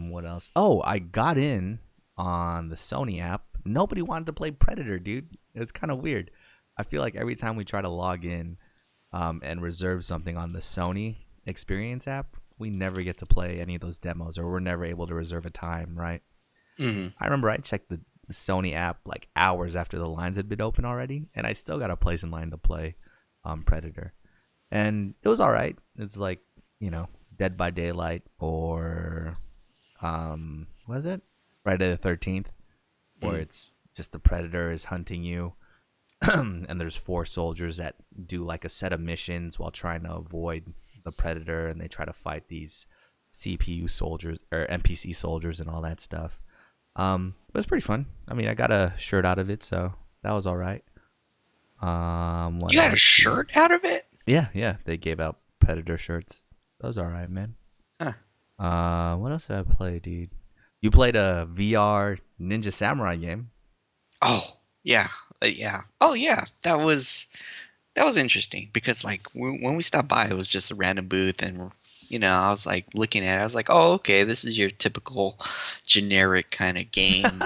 What else? Oh, I got in on the Sony app. Nobody wanted to play Predator, dude. It was kind of weird. I feel like every time we try to log in and reserve something on the Sony Experience app, we never get to play any of those demos, or we're never able to reserve a time, right? Mm. I remember I checked the Sony app like hours after the lines had been open already, and I still got a place in line to play Predator, and it was all right. It's like Dead by Daylight or what is it? Friday the 13th, where Mm. it's just the Predator is hunting you, and there's four soldiers that do like a set of missions while trying to avoid the Predator, and they try to fight these CPU soldiers or NPC soldiers and all that stuff. It was pretty fun. I mean, I got a shirt out of it, so that was all right. What You got a else, dude? shirt out of it? Yeah, yeah, they gave out Predator shirts. That was all right, man. Huh. What else did I play, dude? You played a VR Ninja Samurai game. Oh, yeah. Yeah. Oh, yeah. That was interesting because like when we stopped by, it was just a random booth, and I was like looking at it. I was like, oh, okay, this is your typical generic kind of game.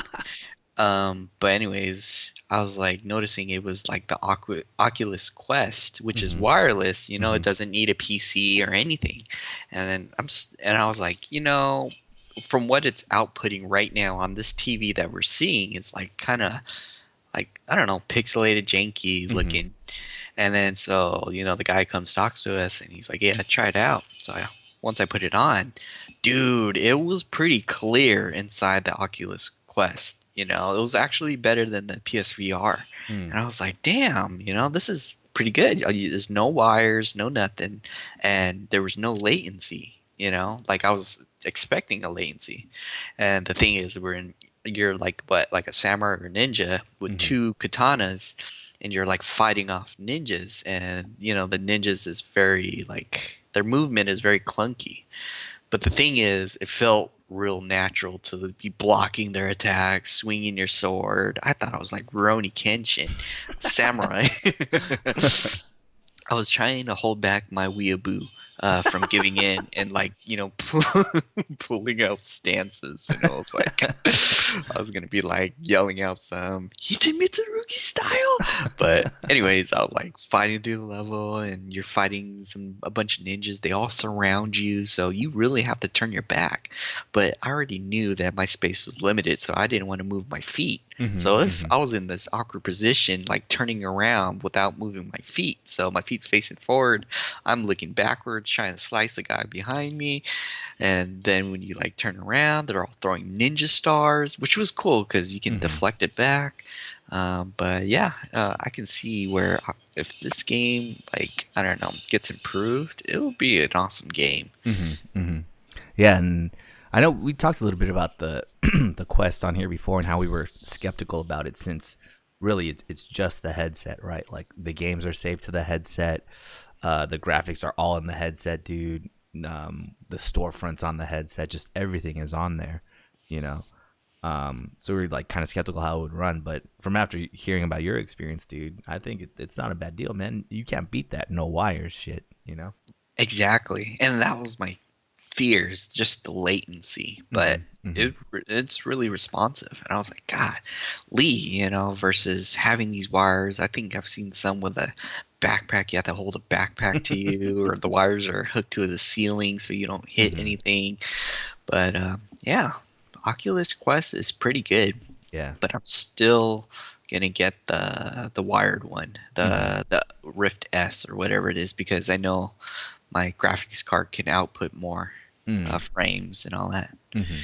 But anyways, I was like noticing it was like the Oculus Quest, which is Mm-hmm. wireless. It Mm-hmm. doesn't need a PC or anything. And then and I was like, from what it's outputting right now on this TV that we're seeing, it's like kind of like, I don't know, pixelated, janky Mm-hmm. looking. And then so, the guy comes talks to us and he's like, "Yeah, try it out." So once I put it on, dude, it was pretty clear inside the Oculus Quest. It was actually better than the PSVR. Mm. And I was like, "Damn, this is pretty good." There's no wires, no nothing, and there was no latency. Like I was expecting a latency. And the thing is, you're like what, like a samurai or ninja with Mm-hmm. two katanas, and you're like fighting off ninjas, and the ninjas is very like their movement is very clunky, but the thing is it felt real natural to be blocking their attacks, swinging your sword. I thought I was like Rurouni Kenshin samurai. I was trying to hold back my weeaboo from giving in and like pulling out stances, and I was like I was gonna be like yelling out some Hita Mitsurugi style, but anyways, I was like fighting through the level, and you're fighting a bunch of ninjas. They all surround you, so you really have to turn your back. But I already knew that my space was limited, so I didn't want to move my feet. Mm-hmm. So if Mm-hmm. I was in this awkward position, like turning around without moving my feet, so my feet's facing forward, I'm looking backwards, trying to slice the guy behind me, and then when you like turn around, they're all throwing ninja stars, which was cool because you can Mm-hmm. deflect it back. But yeah, I can see where if this game, like, I don't know, gets improved, it will be an awesome game. Mm-hmm. Mm-hmm. Yeah, and I know we talked a little bit about the the Quest on here before and how we were skeptical about it since really it's just the headset, right? Like the games are saved to the headset, the graphics are all in the headset, dude. The storefronts on the headset, just everything is on there, you know. So we are like kind of skeptical how it would run, but from after hearing about your experience, dude, I think it's not a bad deal, man. You can't beat that no wires shit, you know. Exactly, and that was my fears, just the latency, but Mm-hmm. Mm-hmm. it's really responsive. And I was like, God, Lee, versus having these wires. I think I've seen some with a backpack. You have to hold a backpack to you, or the wires are hooked to the ceiling so you don't hit Mm-hmm. anything. But yeah, Oculus Quest is pretty good, Yeah. but I'm still gonna get the wired one, Mm-hmm. the Rift S or whatever it is, because I know my graphics card can output more Mm-hmm. frames and all that. Mm-hmm.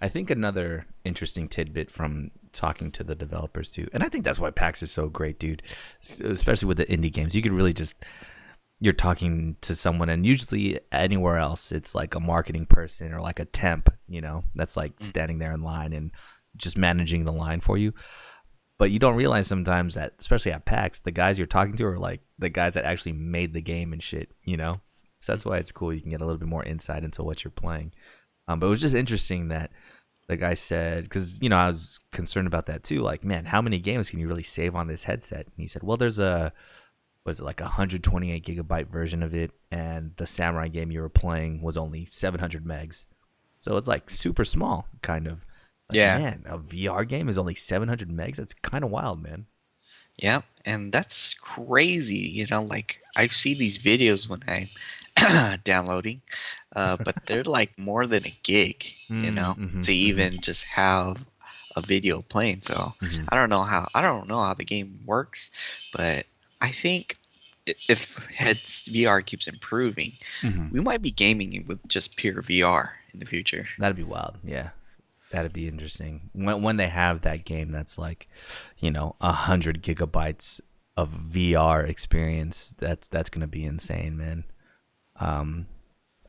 I think another interesting tidbit from talking to the developers too, and I think that's why PAX is so great, dude. Especially with the indie games, you could really just you're talking to someone, and usually anywhere else, it's like a marketing person or like a temp, that's like Mm. standing there in line and just managing the line for you. But you don't realize sometimes that, especially at PAX, the guys you're talking to are like the guys that actually made the game and shit. So that's why it's cool. You can get a little bit more insight into what you're playing. But it was just interesting that the guy said, because I was concerned about that too. Like, man, how many games can you really save on this headset? And he said, well, there's a was it like a 128 gigabyte version of it, and the Samurai game you were playing was only 700 megs. So it's like super small, kind of. Like, Yeah, man, a VR game is only 700 megs. That's kind of wild, man. yeah, and that's crazy. Like I see these videos when I'm downloading, but they're like more than a gig. Mm-hmm, To mm-hmm, even just have a video playing. So mm-hmm, I don't know how the game works, but I think if heads VR keeps improving, mm-hmm. we might be gaming with just pure VR in the future. That'd be wild. Yeah, that'd be interesting. When they have that game that's like, 100 gigabytes of VR experience, that's gonna be insane, man. Um,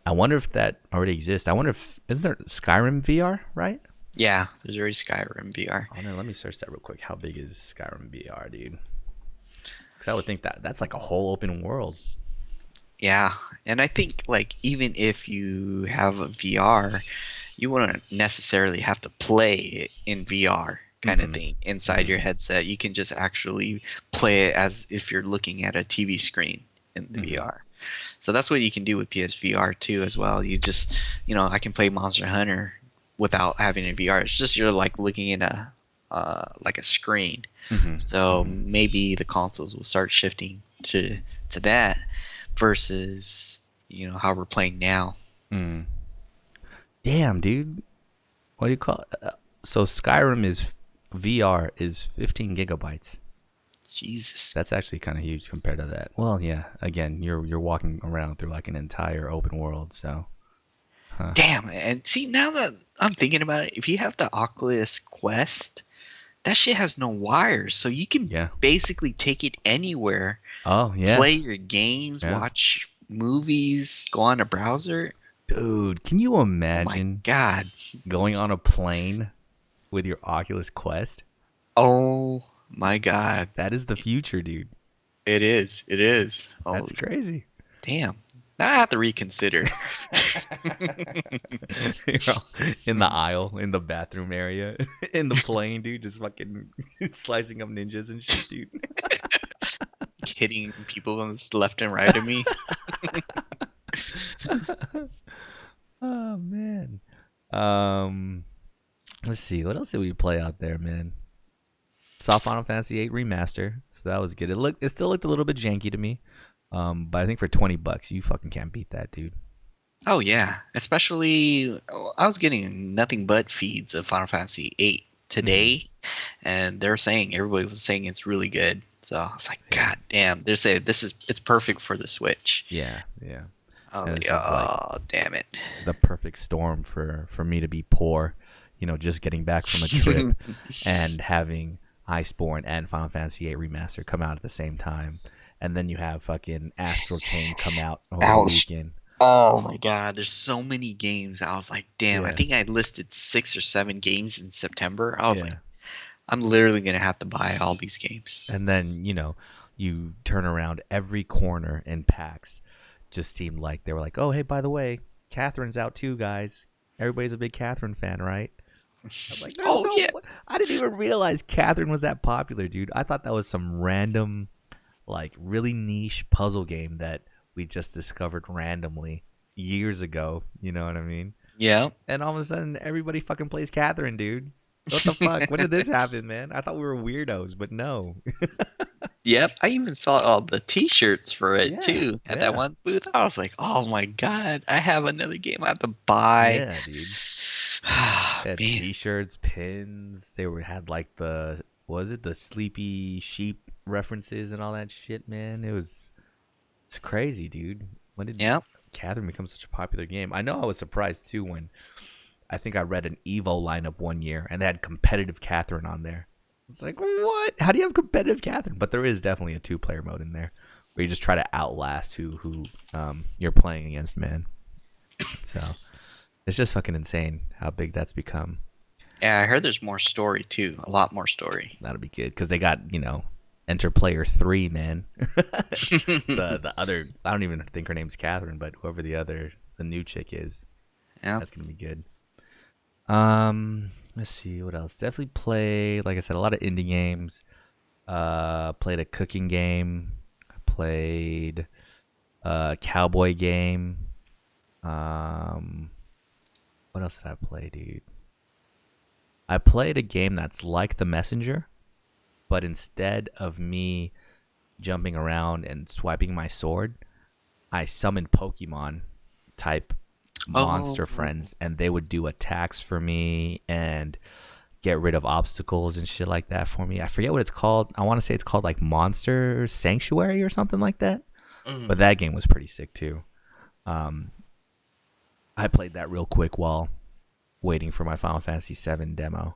I wonder if that already exists. I wonder if isn't there Skyrim VR, right? Yeah, there's already Skyrim VR. I wonder. Let me search that real quick. How big is Skyrim VR, dude? Because I would think that that's like a whole open world. Yeah, and I think like even if you have a VR, you wouldn't necessarily have to play it in VR kind of Mhm. thing inside your headset. You can just actually play it as if you're looking at a TV screen in the Mhm. VR. So that's what you can do with PSVR too as well. You just, I can play Monster Hunter without having a VR. It's just you're like looking in a like a screen. Mhm. So Mhm. maybe the consoles will start shifting to that versus how we're playing now. Mm. Damn, dude. What do you call it? So Skyrim is VR is 15 gigabytes. Jesus. That's actually kind of huge compared to that. Well, yeah. Again, you're walking around through like an entire open world. So, huh? Damn. And see, now that I'm thinking about it, if you have the Oculus Quest, that shit has no wires. So you can Yeah. basically take it anywhere, Oh, yeah. play your games, Yeah. watch movies, go on a browser. Dude, can you Oh my imagine God. going on a plane with your Oculus Quest? Oh my God. That is the future, dude. It is. It is. That's Holy crazy. damn. Now I have to reconsider. You know, in the aisle, in the bathroom area, in the plane, dude, just fucking slicing up ninjas and shit, dude. Hitting people on this left and right of me. Oh man. Um, let's see. What else did we play out there, man? Saw Final Fantasy VIII remaster, so that was good. It still looked a little bit janky to me, but I think for $20, you fucking can't beat that, dude. Oh yeah, especially I was getting nothing but feeds of Final Fantasy VIII today, and they're saying everybody was saying it's really good. So I was like, Yeah. God damn! They're saying it's perfect for the Switch. Yeah, yeah. I was And like, this is like oh damn it! the perfect storm for me to be poor, just getting back from a trip and having Iceborne and Final Fantasy VIII remaster come out at the same time, and then you have fucking Astral Chain come out over the Ouch. weekend. Oh my God, there's so many games. I was like, damn! I Yeah, think I listed 6 or 7 games in September. I was like, yeah. I'm literally gonna have to buy all these games. And then you turn around every corner in PAX. Just seemed like they were like, oh hey, by the way, Catherine's out too, guys. Everybody's a big Catherine fan, right? I was like, there's Oh no. yeah, I didn't even realize Catherine was that popular, dude. I thought that was some random, like, really niche puzzle game that we just discovered randomly years ago. You know what I mean? yeah. And all of a sudden, everybody fucking plays Catherine, dude. What the fuck? When did this happen, man? I thought we were weirdos, but no. Yep, I even saw all the T-shirts for it Yeah, too at that yeah, one booth. I was like, "Oh my God, I have another game I have to buy." yeah, dude. They had Man, T-shirts, pins. Had like was it the Sleepy Sheep references and all that shit, man? It's crazy, dude. When did yeah. Catherine become such a popular game? I know I was surprised too when I think I read an Evo lineup one year and they had competitive Catherine on there. It's like, what? How do you have competitive Catherine? But there is definitely a 2-player mode in there where you just try to outlast who you're playing against, man. So it's just fucking insane how big that's become. Yeah, I heard there's more story too, a lot more story. That'll be good because they got Enter Player 3, man. The other, I don't even think her name's Catherine, but whoever the new chick is, Yeah. that's gonna be good. Let's see what else. Definitely play, like I said, a lot of indie games. Played a cooking game. I played a cowboy game. What else did I play, dude? I played a game that's like The Messenger, but instead of me jumping around and swiping my sword, I summoned Pokemon type monster Oh, friends, and they would do attacks for me and get rid of obstacles and shit like that for me. I forget what it's called. I want to say it's called like Monster Sanctuary or something like that. mm. But that game was pretty sick too. Um, I played that real quick while waiting for my Final Fantasy VII demo.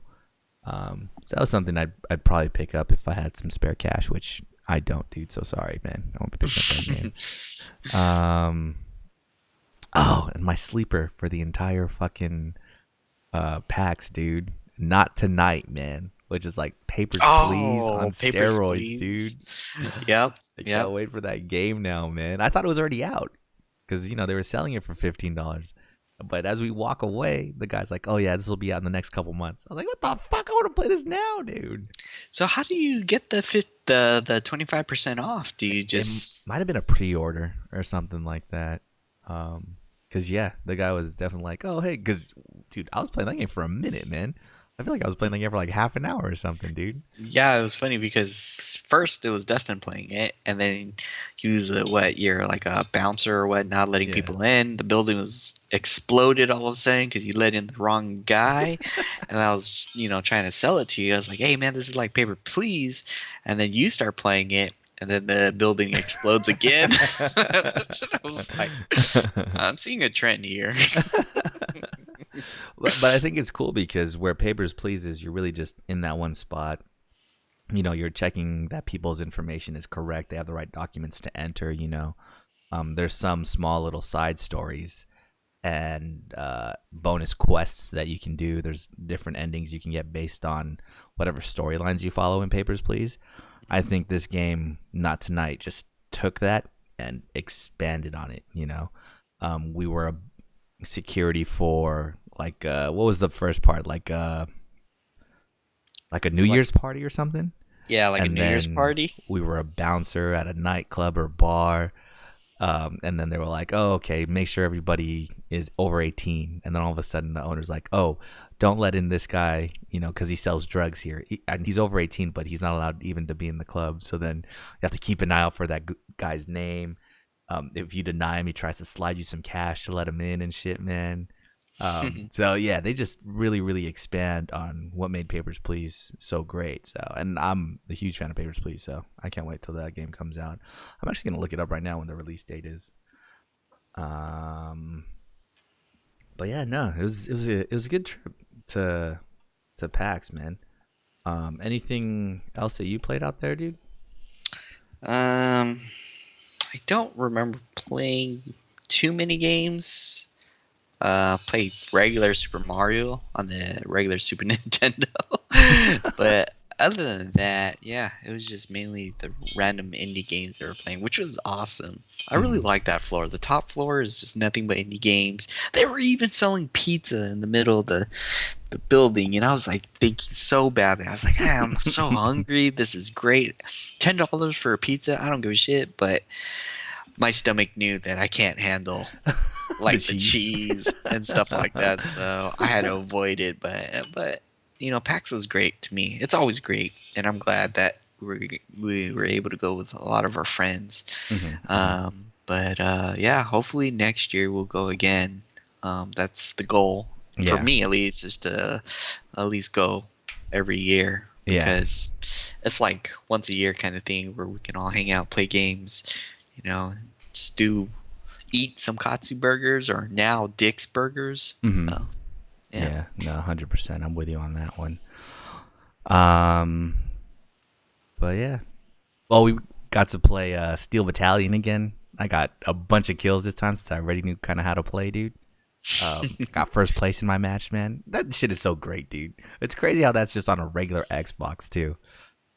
So that was something I'd probably pick up if I had some spare cash, which I don't, dude. So sorry, man. I won't be picking up that game. Oh, and my sleeper for the entire fucking PAX, dude. Not Tonight, man. Which is like Papers, Please on Oh, Papers, steroids, Please. dude. Yep, I yep. can't wait for that game now, man. I thought it was already out because they were selling it for $15. But as we walk away, the guy's like, "Oh yeah, this will be out in the next couple months." I was like, "What the fuck? I want to play this now, dude." So how do you get the 25% off? Do you It just might have been a pre-order or something like that. Cause yeah, the guy was definitely like, "Oh hey," cause dude, I was playing that game for a minute, man. I feel like I was playing that game for like half an hour or something, dude. Yeah, it was funny because first it was Dustin playing it, and then he was you're like a bouncer or what, not letting Yeah. people in. The building was exploded all of a sudden because you let in the wrong guy, and I was trying to sell it to you. I was like, hey man, this is like Paper Please, and then you start playing it, and then the building explodes again. I was like, I'm seeing a trend here. But I think it's cool because where Papers, Please is, you're really just in that one spot. You're checking that people's information is correct. They have the right documents to enter. There's some small little side stories and bonus quests that you can do. There's different endings you can get based on whatever storylines you follow in Papers, Please. I think this game, Not Tonight, just took that and expanded on it. We were a security for like what was the first part, like a New Like Year's party or something. yeah, like a And New Year's then party. we were a bouncer at a nightclub or bar. And then they were like, "Oh, okay, make sure everybody is over 18." And then all of a sudden, the owner's like, "Oh, don't let in this guy, because he sells drugs here, and he's over 18, but he's not allowed even to be in the club." So then you have to keep an eye out for that guy's name. If you deny him, he tries to slide you some cash to let him in and shit, man. So yeah, they just really, really expand on what made Papers, Please so great. So, and I'm a huge fan of Papers, Please. So I can't wait till that game comes out. I'm actually gonna look it up right now when the release date is. Um, but yeah, no, it was a good trip to PAX, man. Anything else that you played out there, dude? Um, I don't remember playing too many games. Played regular Super Mario on the regular Super Nintendo. But other than that, yeah, it was just mainly the random indie games they were playing, which was awesome. I really Mhm. like that floor. The top floor is just nothing but indie games. They were even selling pizza in the middle of the building, and I was like thinking so badly. I was like, hey, I'm so hungry. This is great. $10 for a pizza. I don't give a shit, but my stomach knew that I can't handle The like the cheese. cheese and stuff like that. So I had to avoid it. But PAX was great to me. It's always great, and I'm glad that we were able to go with a lot of our friends. Hmm. But yeah, hopefully next year we'll go again. That's the goal for Yeah, me at least, is to at least go every year yeah, because it's like once a year kind of thing where we can all hang out, play games, you know, just do eat some Katsu burgers or now Dick's burgers. hmm, So yeah. yeah. No, 100%. I'm with you on that one. Um, but yeah. Well, we got to play Steel Battalion again. I got a bunch of kills this time since I already knew kind of how to play, dude. Got first place in my match, man. That shit is so great, dude. It's crazy how that's just on a regular Xbox too.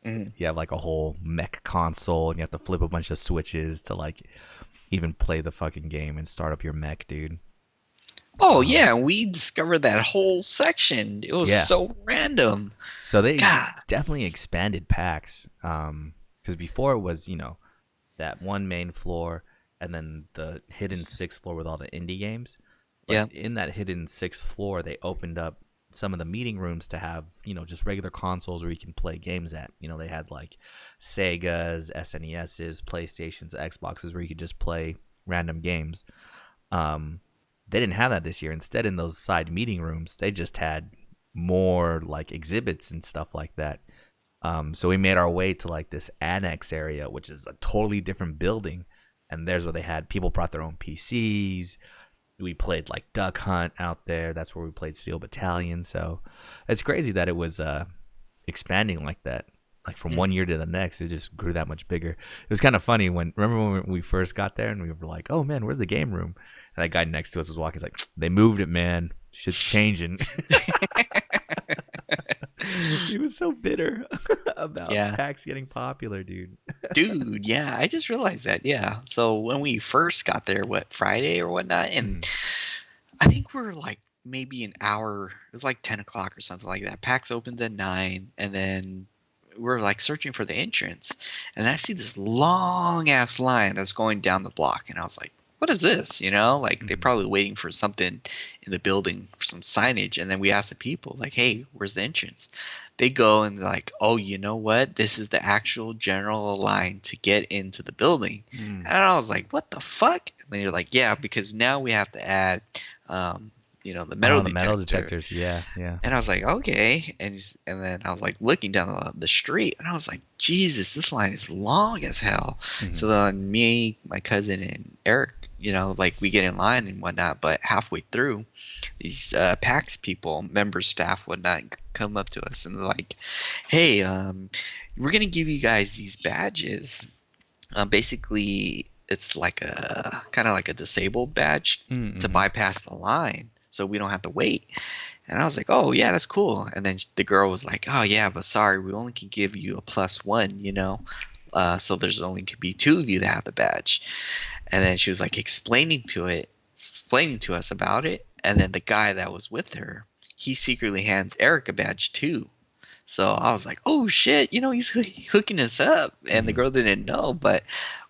Mhm. You have like a whole mech console, and you have to flip a bunch of switches to like even play the fucking game and start up your mech, dude. Oh Um, yeah, we discovered that whole section. It was yeah. so random. So they God. definitely expanded PAX. Because before it was that one main floor and then the hidden sixth floor with all the indie games. But Yeah. in that hidden sixth floor, they opened up some of the meeting rooms to have, just regular consoles where you can play games at. They had like Sega's, SNES's, PlayStation's, Xboxes where you could just play random games. Um, they didn't have that this year. Instead, in those side meeting rooms, they just had more like exhibits and stuff like that. So we made our way to like this annex area, which is a totally different building. And there's where they had people brought their own PCs. We played like Duck Hunt out there. That's where we played Steel Battalion. So it's crazy that it was expanding like that. like from one Mhm. year to the next, it just grew that much bigger. It was kind of funny remember when we first got there and we were like, "Oh man, where's the game room?" And that guy next to us was walking. He's like, "They moved it, man. Shit's changing." He was so bitter about Yeah. PAX getting popular, dude. Dude, yeah, I just realized that. Yeah. So when we first got there, what, Friday or whatnot, and Mhm. I think we're like maybe an hour. It was like 10 o'clock or something like that. PAX opens at 9, and then we're like searching for the entrance, and I see this long ass line that's going down the block, and I was like, "What is this?" Like they're Mhm. probably waiting for something in the building, for some signage, and then we asked the people, like, "Hey, where's the entrance?" They go and they're like, "Oh, you know what? This is the actual general line to get into the building." Mm. And I was like, "What the fuck?" And they're like, "Yeah, because now we have to add um, the metal Oh, the metal detector." detectors. Yeah, yeah. And I was like, "Okay." And then I was like looking down the street, and I was like, "Jesus, this line is long as hell." So Mhm. then me, my cousin, and Eric, like we get in line and whatnot, but halfway through, these PAX people, members, staff, whatnot, come up to us and they're like, "Hey, we're gonna give you guys these badges. Basically, it's like a kind of like a disabled badge to Mhm. bypass the line, so we don't have to wait." And I was like, "Oh yeah, that's cool." And then the girl was like, "Oh yeah, but sorry, we only can give you a plus one, so there's only could be two of you that have the badge." And then she was like explaining to us about it. And then the guy that was with her, he secretly hands Eric a badge too. So I was like, "Oh shit, he's hooking us up." And the Mhm. girl didn't know, but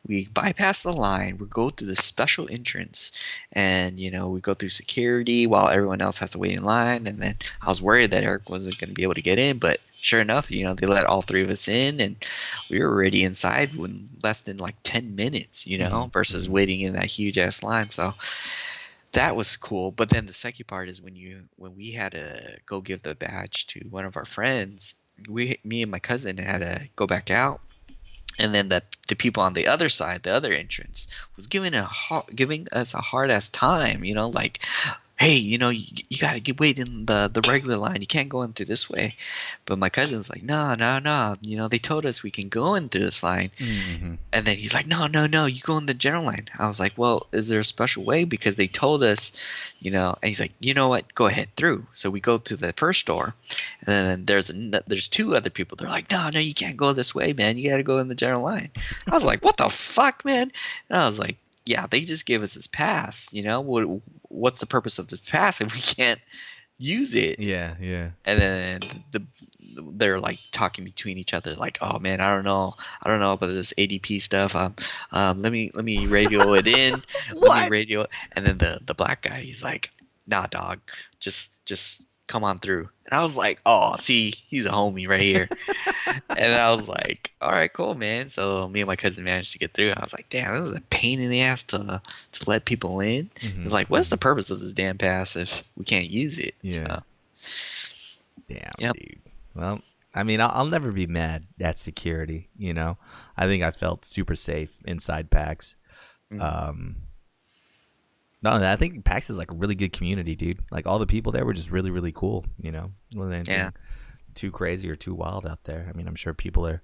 we bypass the line. We go through the special entrance, and we go through security while everyone else has to wait in line. And then I was worried that Eric wasn't going to be able to get in, but sure enough, they let all three of us in, and we were already inside when less than like 10 minutes, Mhm. versus Mhm. waiting in that huge ass line. So that was cool. But then the second part is when we had to go give the badge to one of our friends. Me and my cousin had to go back out, and then the people on the other side, the other entrance, was giving us a hard ass time. Like, "Hey, you gotta get wait in the regular line. You can't go in through this way." But my cousin's like, "No, no, no. They told us we can go in through this line." Mhm. And then he's like, "No, no, no, you go in the general line." I was like, "Well, is there a special way? Because they told us, And he's like, "You know what? Go ahead through." So we go to the first door, and then there's two other people. They're like, "No, no, you can't go this way, man. You got to go in the general line." I was like, "What the fuck, man?" And I was like, "Yeah, they just gave us this pass. What's the purpose of this pass if we can't use it?" Yeah, yeah. And then they're like talking between each other, like, "Oh man, I don't know about this ADP stuff. Let me radio it in. Let me What? radio it." And then the black guy, he's like, "Nah, dog, just come on through." And I was like, "Oh, see, he's a homie right here." And I was like, "All right, cool, man." So me and my cousin managed to get through. I was like, "Damn, this is a pain in the ass to let people in." It's Mhm. like, what's the Mhm. purpose of this damn pass if we can't use it? Yeah. So, Damn, yep. dude. Well, I mean, I'll never be mad at security. I think I felt super safe inside PAX. Mhm. Um, no, I think PAX is like a really good community, dude. Like all the people there were just really, really cool. It wasn't Yeah. anything too crazy or too wild out there. I mean, I'm sure people are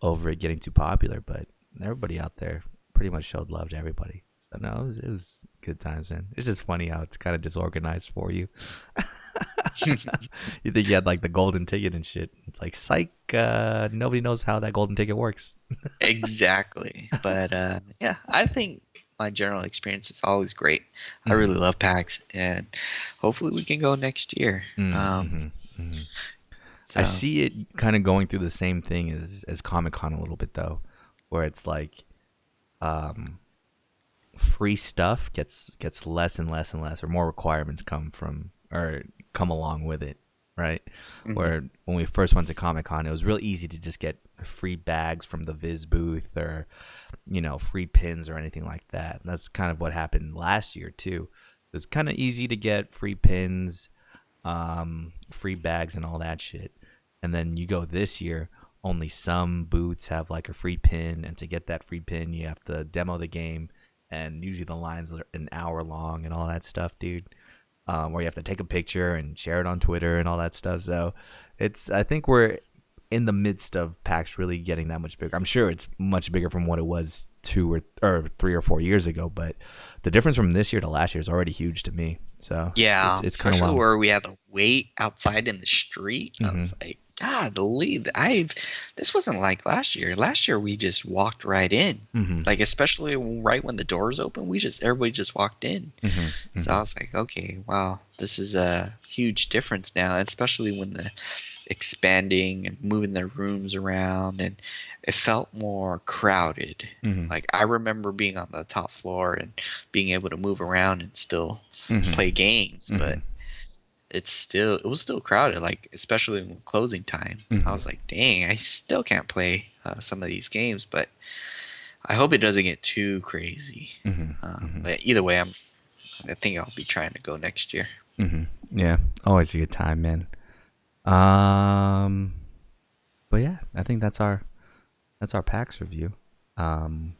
over it getting too popular, but everybody out there pretty much showed love to everybody. So no, it was good times, man. It's just funny how it's kind of disorganized for you. You think you had like the golden ticket and shit. It's like psych. Nobody knows how that golden ticket works. Exactly. But yeah, I think my general experience is always great. I Mm-hmm. really love PAX, and hopefully we can go next year. Mm-hmm. Mm-hmm. I So see it kind of going through the same thing as Comic Con a little bit though, where it's like um, free stuff gets less and less and less, or more requirements come along with it, right? mhm. Where when we first went to Comic Con, it was real easy to just get free bags from the Viz booth, or free pins or anything like that. And that's kind of what happened last year too. It was kind of easy to get free pins, free bags, and all that shit. And then you go this year, only some booths have like a free pin, and to get that free pin, you have to demo the game, and usually the lines are an hour long and all that stuff, dude. Where you have to take a picture and share it on Twitter and all that stuff. So I think we're in the midst of PAX really getting that much bigger. I'm sure it's much bigger from what it was 2 or 3 or 4 years ago, but the difference from this year to last year is already huge to me. So Yeah, it's kind of especially wild. where we had to wait outside in the street. I Hmm. was like, God, this wasn't like last year. Last year we just walked right in. Hmm. Like especially right when the doors open, everybody just walked in. Hmm. So I Hmm. was like, okay, wow, this is a huge difference now, especially when the expanding and moving their rooms around, and it felt more crowded. Hmm. Like I remember being on the top floor and being able to move around and still Hmm. play games, Hmm. but it was still crowded, like especially when closing time. I Hmm. was like, dang, I still can't play some of these games, but I hope it doesn't get too crazy. Hmm. Hmm. But either way, I think I'll be trying to go next year. Hmm. Yeah, always a good time, man. Um, but yeah, I think that's our PAX review. Um,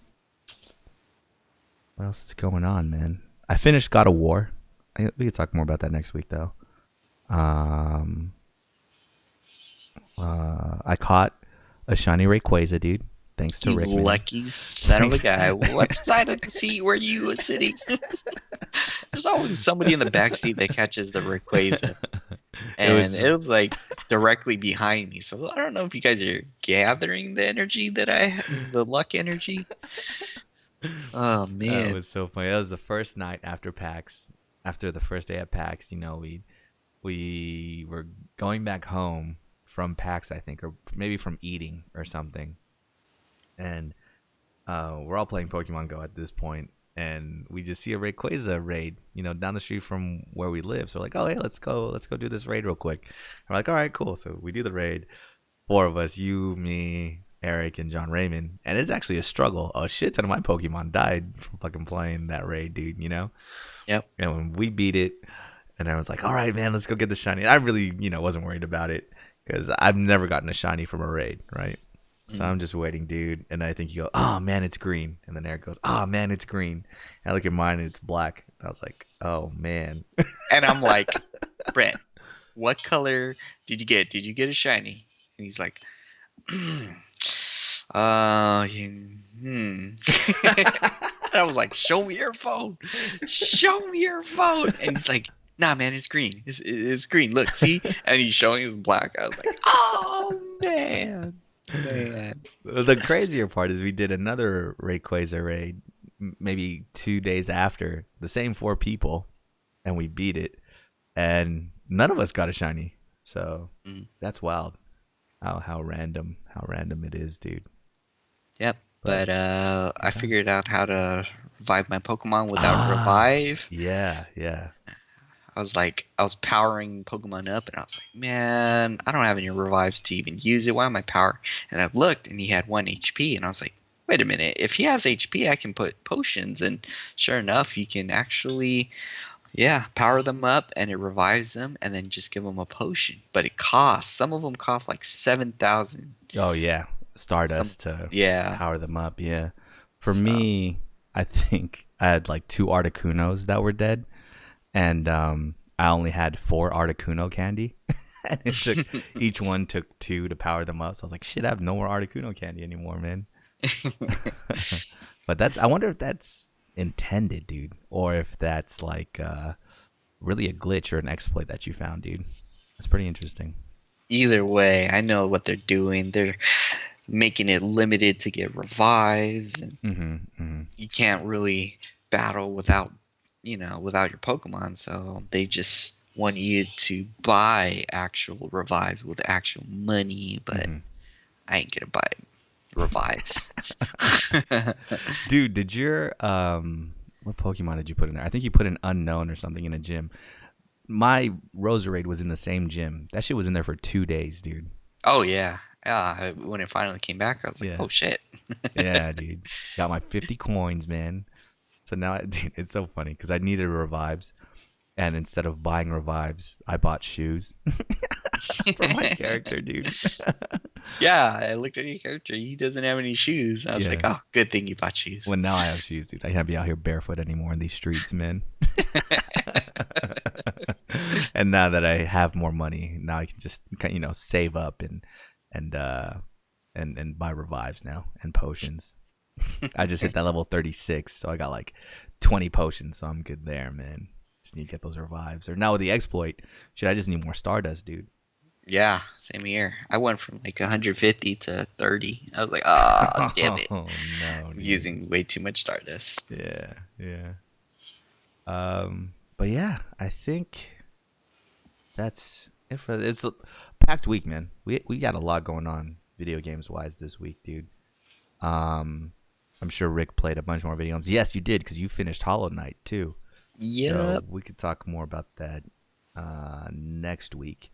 what else is going on, man? I finished God of War. We could talk more about that next week, though. Um, I caught a shiny Rayquaza, dude. Thanks to You Rickman. lucky son of a Thanks. guy. What side of the seat were you sitting? There's always somebody in the back seat that catches the Rayquaza. It And was it was like directly behind me. So I don't know if you guys are gathering the energy the luck energy. Oh it man. was so funny. That was the first night after PAX. After the first day at PAX, we were going back home from PAX, I think, or maybe from eating or something, and we're all playing Pokemon Go at this point, and we just see a Rayquaza raid, down the street from where we live. So we're like, oh hey, let's go do this raid real quick. And we're like, all right, cool. So we do the raid. Four of us, you, me, Eric, and John Raymond, and it's actually a struggle. A shit ton of my Pokemon died from fucking playing that raid, dude. Yep. And when we beat it, and I was like, all right, man, let's go get the shiny. I really, wasn't worried about it because I've never gotten a shiny from a raid, right? So Mm. I'm just waiting, dude. And I think you go, oh man, it's green. And then Eric goes, oh man, it's green. And I look at mine and it's black. I was like, oh man. And I'm like, Brett, what color did you get? Did you get a shiny? And he's like, hmm. I was like, show me your phone. Show me your phone. And he's like, nah, man, it's green. It's green. Look, see? And he's showing his black. I was like, oh, man. Man. The crazier part is we did another Rayquaza raid maybe 2 days after, the same four people, and we beat it. And none of us got a shiny. So Mm, that's wild. How random it is, dude. yep. But But good I time. figured out how to revive my Pokemon without Ah, revive. yeah, yeah. I was powering Pokemon up, and I was like, man, I don't have any revives to even use it. Why am I power? And I looked, and he had 1 HP, and I was like, wait a minute. If he has HP, I can put potions, and sure enough, you can actually, yeah, power them up, and it revives them, and then just give them a potion. But it costs. Some of them cost like 7,000. Oh yeah, Some, Stardust to yeah. power them up. Yeah. For So me, I think I had like two Articunos that were dead, and I only had four Articuno candy, and each one took two to power them up. So I was like, shit, I have no more Articuno candy anymore, man. But I wonder if that's intended, dude, or if that's like really a glitch or an exploit that you found, dude. That's pretty interesting. either way, I know what they're doing. They're making it limited to get revives, and Mm-hmm. Mm-hmm. you can't really battle without without your Pokemon. So they just want you to buy actual revives with actual money, but Mm-hmm. I ain't gonna buy revives. Dude, did your what Pokemon did you put in there? I think you put an unknown or something in a gym. My Roserade was in the same gym. That shit was in there for 2 days, dude. Oh yeah. Yeah, when it finally came back, I was like, Yeah. "Oh shit!" Yeah, dude. Got my 50 coins, man. So now, dude, it's so funny because I needed revives, and instead of buying revives, I bought shoes for my character, dude. Yeah, I looked at your character. He doesn't have any shoes. I was like, Yeah. "Oh, good thing you bought shoes." Well, now I have shoes, dude. I can't be out here barefoot anymore in these streets, man. And now that I have more money, now I can just save up and and buy revives now and potions. I just hit that level 36, so I got like 20 potions, so I'm good there, man. Just need to get those revives. Or now with the exploit, shit, I just need more Stardust, dude. Yeah, same here. I went from like 150 to 30. I was like, ah, damn it. Oh no, I'm dude. using way too much Stardust. Yeah, yeah. But yeah, I think that's it for it's a packed week, man. We got a lot going on video games wise this week, dude. Um, I'm sure Rick played a bunch more video games. Yes, you did because you finished Hollow Knight too. So Yep. we could talk more about that next week.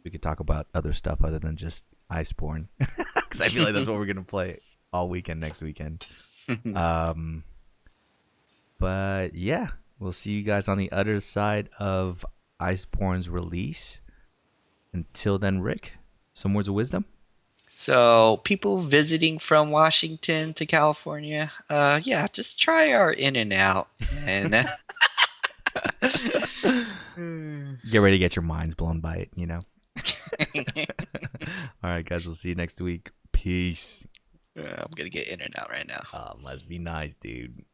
We could talk about other stuff other than just Iceborne because I feel like that's what we're gonna play all weekend next weekend. Um, but yeah, we'll see you guys on the other side of Iceborne's release. Until then, Rick, some words of wisdom. So people visiting from Washington to California, yeah, just try our In and Out, and Get ready to get your minds blown by it, you know? All right, guys, we'll see you next week. Peace. I'm gonna get In and Out right now. Must be nice, dude.